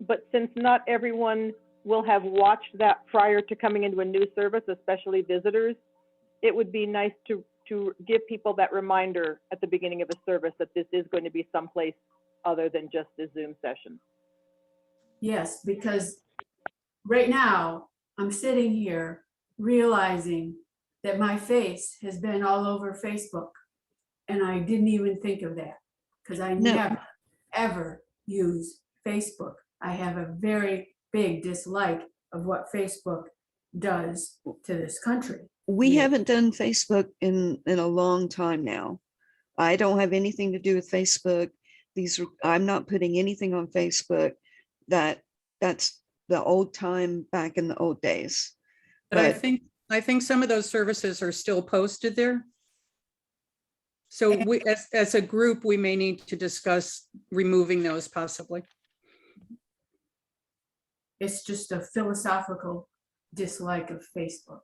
but since not everyone will have watched that prior to coming into a new service, especially visitors, it would be nice to give people that reminder at the beginning of a service that this is going to be someplace other than just a Zoom session. Yes, because right now I'm sitting here realizing that my face has been all over Facebook, and I didn't even think of that, because I never, ever use Facebook. I have a very big dislike of what Facebook does to this country. We haven't done Facebook in a long time now. I don't have anything to do with Facebook. I'm not putting anything on Facebook. That's the old time, back in the old days. But I think some of those services are still posted there. So we, as a group, we may need to discuss removing those possibly. It's just a philosophical dislike of Facebook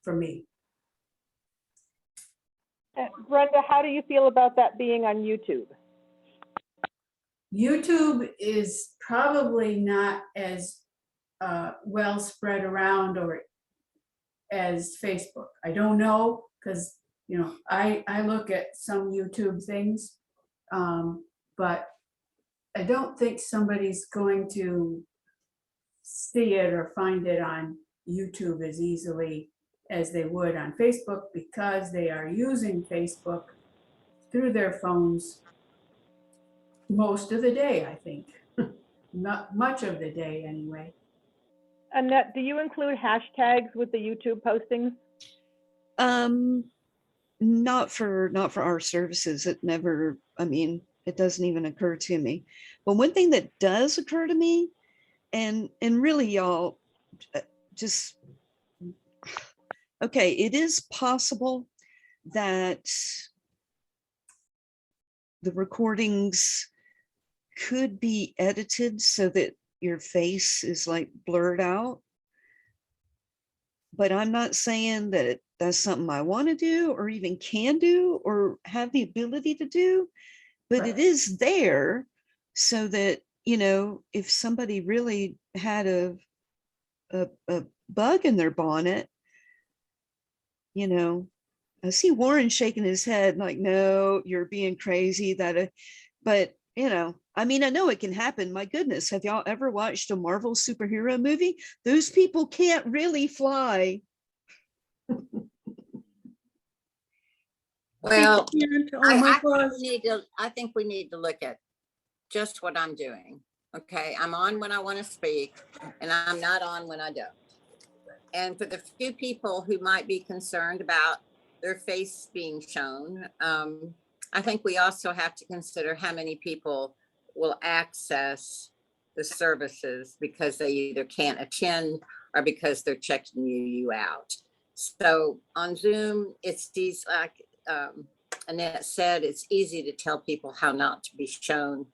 for me. Brenda, how do you feel about that being on YouTube? YouTube is probably not as well spread around or as Facebook. I don't know, because I look at some YouTube things, but I don't think somebody's going to see it or find it on YouTube as easily as they would on Facebook, because they are using Facebook through their phones most of the day, I think. Not much of the day anyway. Annette, do you include hashtags with the YouTube postings? Not for our services. It never, I mean, it doesn't even occur to me. But one thing that does occur to me, and really y'all just, okay, it is possible that the recordings could be edited so that your face is like blurred out. But I'm not saying that that's something I want to do or even can do or have the ability to do, but it is there so that, if somebody really had a bug in their bonnet, I see Warren shaking his head like, no, you're being crazy. But I mean, I know it can happen. My goodness, have y'all ever watched a Marvel superhero movie? Those people can't really fly. Well, Oh, I think we need to look at just what I'm doing. Okay, I'm on when I want to speak, and I'm not on when I don't. And for the few people who might be concerned about their face being shown, I think we also have to consider how many people will access the services because they either can't attend or because they're checking you out. So on Zoom, it's these, like Annette said, it's easy to tell people how not to be shown.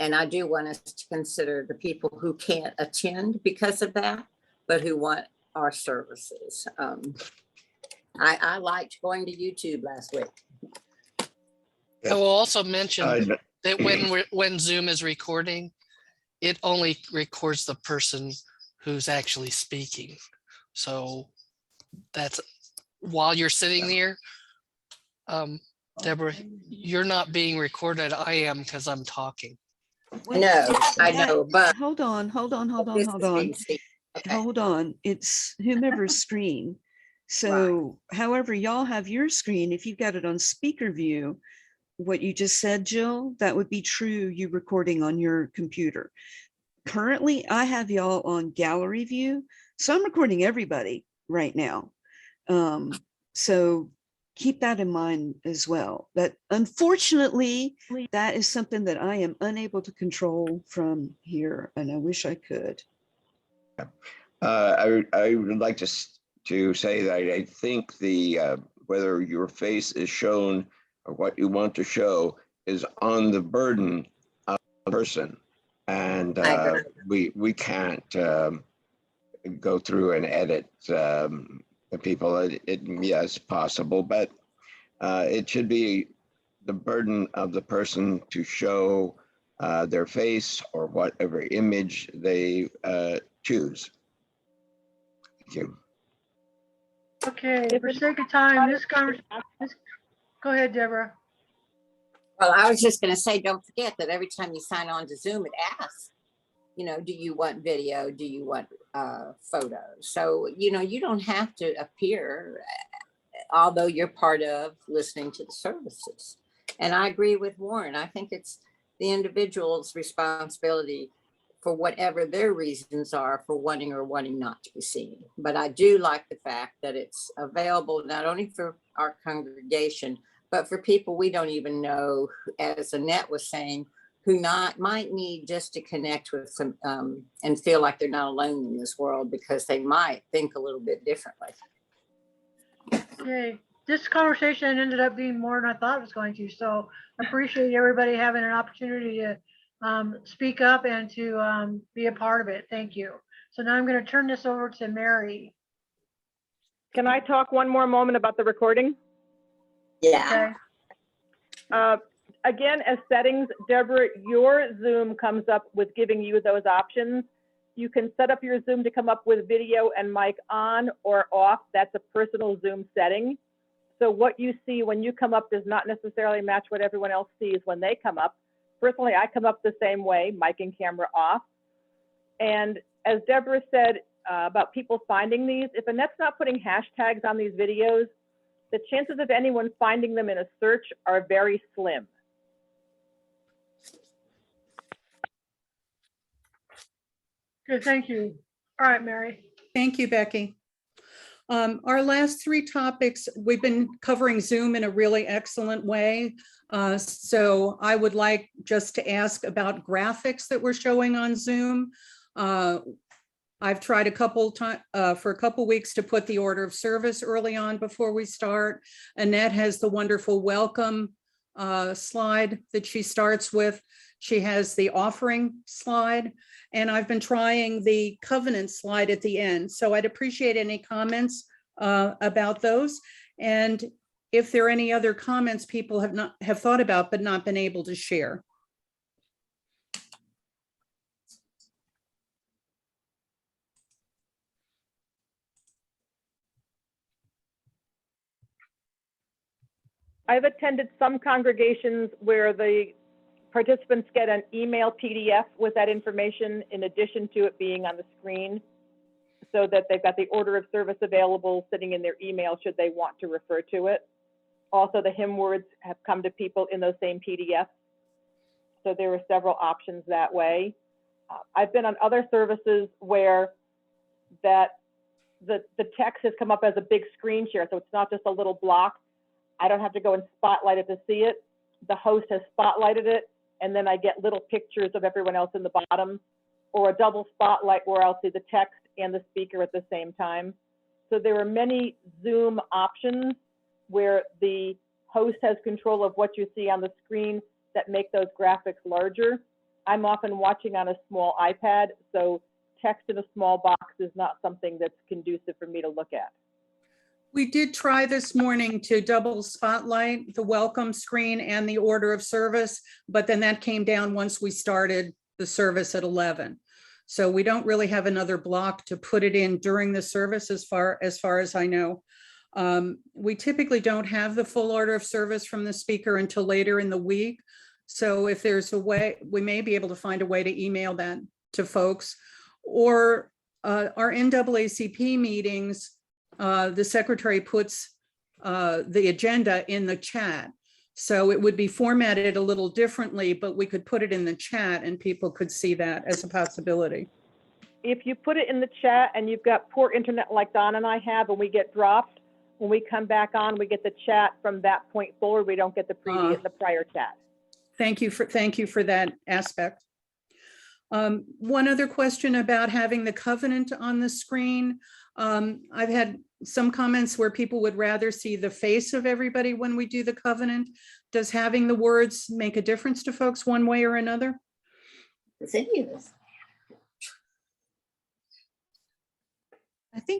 And I do want us to consider the people who can't attend because of that, but who want our services. I liked going to YouTube last week. I will also mention that when Zoom is recording, it only records the person who's actually speaking. So that's while you're sitting there, Deborah, you're not being recorded. I am, because I'm talking. I know, but hold on. Okay. Hold on. It's whomever's screen. So however y'all have your screen, if you've got it on speaker view, what you just said, Jill, that would be true, you recording on your computer. Currently, I have y'all on gallery view, so I'm recording everybody right now. So keep that in mind as well. That unfortunately, that is something that I am unable to control from here, and I wish I could. I would like to say that I think whether your face is shown or what you want to show is on the burden of the person, and we can't go through and edit the people. Yes, possible, but it should be the burden of the person to show their face or whatever image they choose. Thank you. Okay, for sake of time, go ahead, Deborah. Well, I was just going to say, don't forget that every time you sign on to Zoom, it asks, do you want video? Do you want photos? So, you don't have to appear, although you're part of listening to the services. And I agree with Warren. I think it's the individual's responsibility for whatever their reasons are for wanting or wanting not to be seen. But I do like the fact that it's available not only for our congregation, but for people we don't even know, as Annette was saying, who might need just to connect with some and feel like they're not alone in this world because they might think a little bit differently. Okay, this conversation ended up being more than I thought it was going to, so I appreciate everybody having an opportunity speak up and to be a part of it. Thank you. So now I'm going to turn this over to Mary. Can I talk one more moment about the recording? Okay. Again, as settings, Deborah, your Zoom comes up with giving you those options. You can set up your Zoom to come up with video and mic on or off. That's a personal Zoom setting. So what you see when you come up does not necessarily match what everyone else sees when they come up. Personally, I come up the same way, mic and camera off. And as Deborah said about people finding these, if Annette's not putting hashtags on these videos, the chances of anyone finding them in a search are very slim. Good, thank you. All right, Mary. Thank you, Becky. Our last three topics, we've been covering Zoom in a really excellent way. So I would like just to ask about graphics that we're showing on Zoom. I've tried for a couple weeks to put the order of service early on before we start. Annette has the wonderful welcome slide that she starts with. She has the offering slide, and I've been trying the covenant slide at the end. So I'd appreciate any comments about those. And if there are any other comments people have thought about but not been able to share. I've attended some congregations where the participants get an email PDF with that information in addition to it being on the screen, so that they've got the order of service available sitting in their email should they want to refer to it. Also, the hymn words have come to people in those same PDFs. So there are several options that way. I've been on other services where the text has come up as a big screen share, so it's not just a little block. I don't have to go and spotlight it to see it. The host has spotlighted it, and then I get little pictures of everyone else in the bottom, or a double spotlight where I'll see the text and the speaker at the same time. So there are many Zoom options where the host has control of what you see on the screen that make those graphics larger. I'm often watching on a small iPad, so text in a small box is not something that's conducive for me to look at. We did try this morning to double spotlight the welcome screen and the order of service, but then that came down once we started the service at 11. So we don't really have another block to put it in during the service as far as I know. We typically don't have the full order of service from the speaker until later in the week. So if there's a way, we may be able to find a way to email that to folks. Or our NAACP meetings, the secretary puts the agenda in the chat. So it would be formatted a little differently, but we could put it in the chat and people could see that as a possibility. If you put it in the chat and you've got poor internet like Don and I have, and we get dropped, when we come back on, we get the chat from that point forward. We don't get the the prior chat. Thank you for that aspect. One other question about having the covenant on the screen. I've had some comments where people would rather see the face of everybody when we do the covenant. Does having the words make a difference to folks one way or another? I think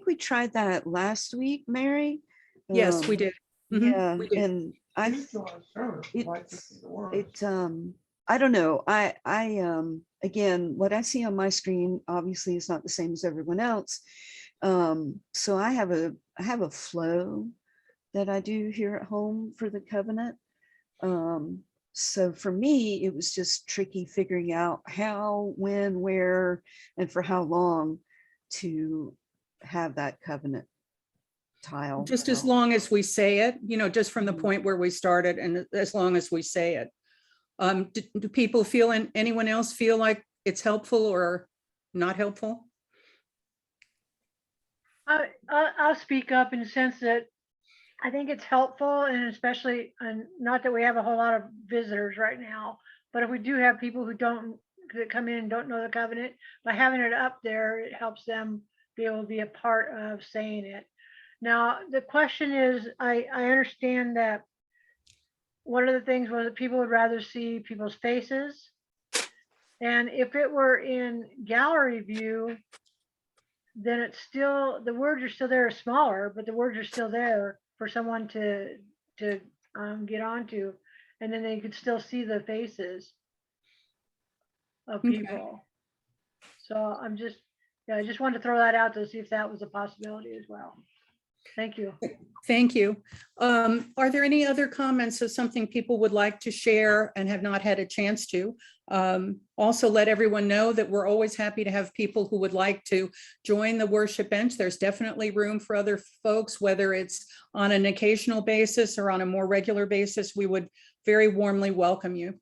we tried that last week, Mary. Yes, we did. Mhm, Yeah, we did. and I don't know. Again, what I see on my screen obviously is not the same as everyone else. So I have a flow that I do here at home for the covenant. So for me, it was just tricky figuring out how, when, where, and for how long to have that covenant tile. Just as long as we say it, just from the point where we started, and as long as we say it. Do people feel, and anyone else feel like it's helpful or not helpful? I'll speak up in the sense that I think it's helpful, and especially, and not that we have a whole lot of visitors right now, but if we do have people that come in and don't know the covenant, by having it up there, it helps them be able to be a part of saying it. Now, the question is, I understand that one of the things was that people would rather see people's faces. And if it were in gallery view, then it's still, the words are still there, smaller, but the words are still there for someone to get onto. And then they could still see the faces of Okay. people. So I'm just, yeah, I just wanted to throw that out to see if that was a possibility as well. Thank you. Thank you. Are there any other comments of something people would like to share and have not had a chance to? Also let everyone know that we're always happy to have people who would like to join the worship bench. There's definitely room for other folks, whether it's on an occasional basis or on a more regular basis. We would very warmly welcome you.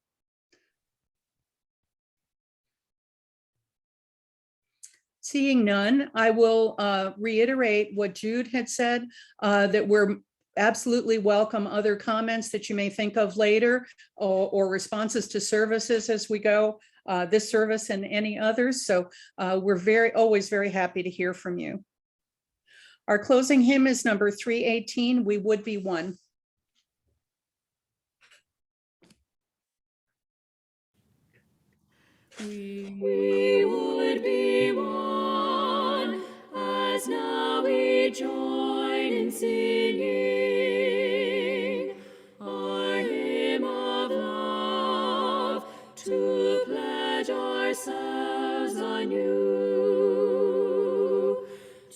Seeing none, I will reiterate what Jude had said, that we're absolutely welcome other comments that you may think of later, or responses to services as we go, this service and any others. So we're always very happy to hear from you. Our closing hymn is number 318, We Would Be One. We would be one, as now we join in singing our hymn of love, to pledge ourselves anew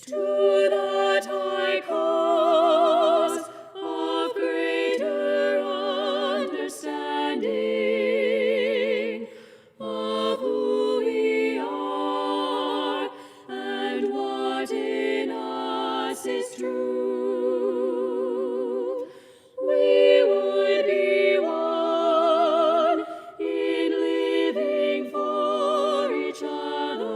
to that high cause of greater understanding of who we are and what in us is true. We would be one in living for each other,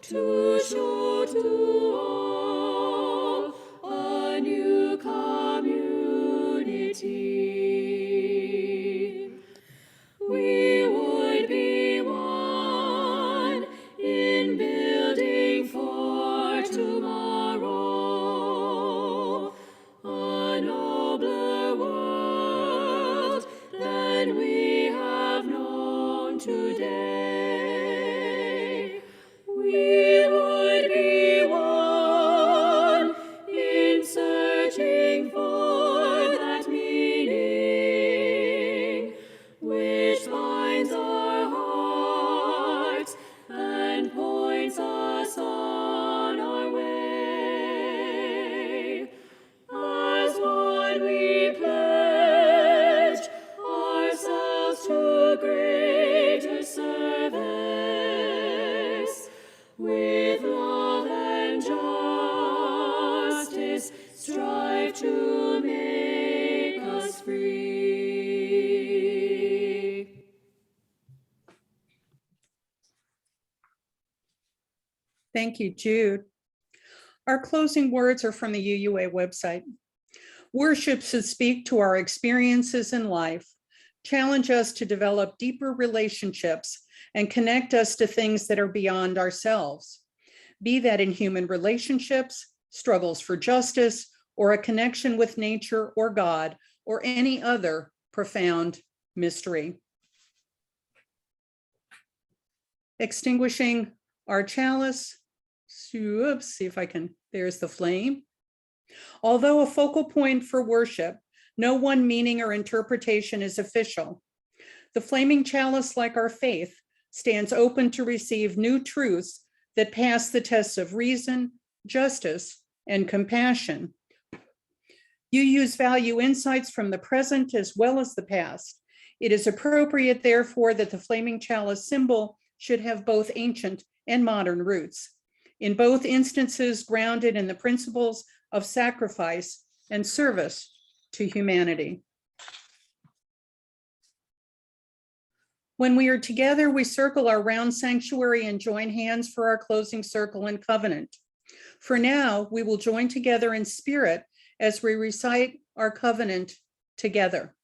to show to all a new community. We would be one in building for tomorrow a nobler world than we have known today. We would be one in searching for that meaning which binds our hearts and points us on our way. As one we pledge ourselves to greater service, with love and justice strive to make us free. Thank you, Jude. Our closing words are from the UUA website. Worship should speak to our experiences in life, challenge us to develop deeper relationships, and connect us to things that are beyond ourselves, be that in human relationships, struggles for justice, or a connection with nature or God, or any other profound mystery. Extinguishing our chalice. Oops, see if I can, there's the flame. Although a focal point for worship, no one meaning or interpretation is official. The flaming chalice, like our faith, stands open to receive new truths that pass the tests of reason, justice, and compassion. UU's value insights from the present as well as the past. It is appropriate, therefore, that the flaming chalice symbol should have both ancient and modern roots, in both instances grounded in the principles of sacrifice and service to humanity. When we are together, we circle our round sanctuary and join hands for our closing circle and covenant. For now, we will join together in spirit as we recite our covenant together.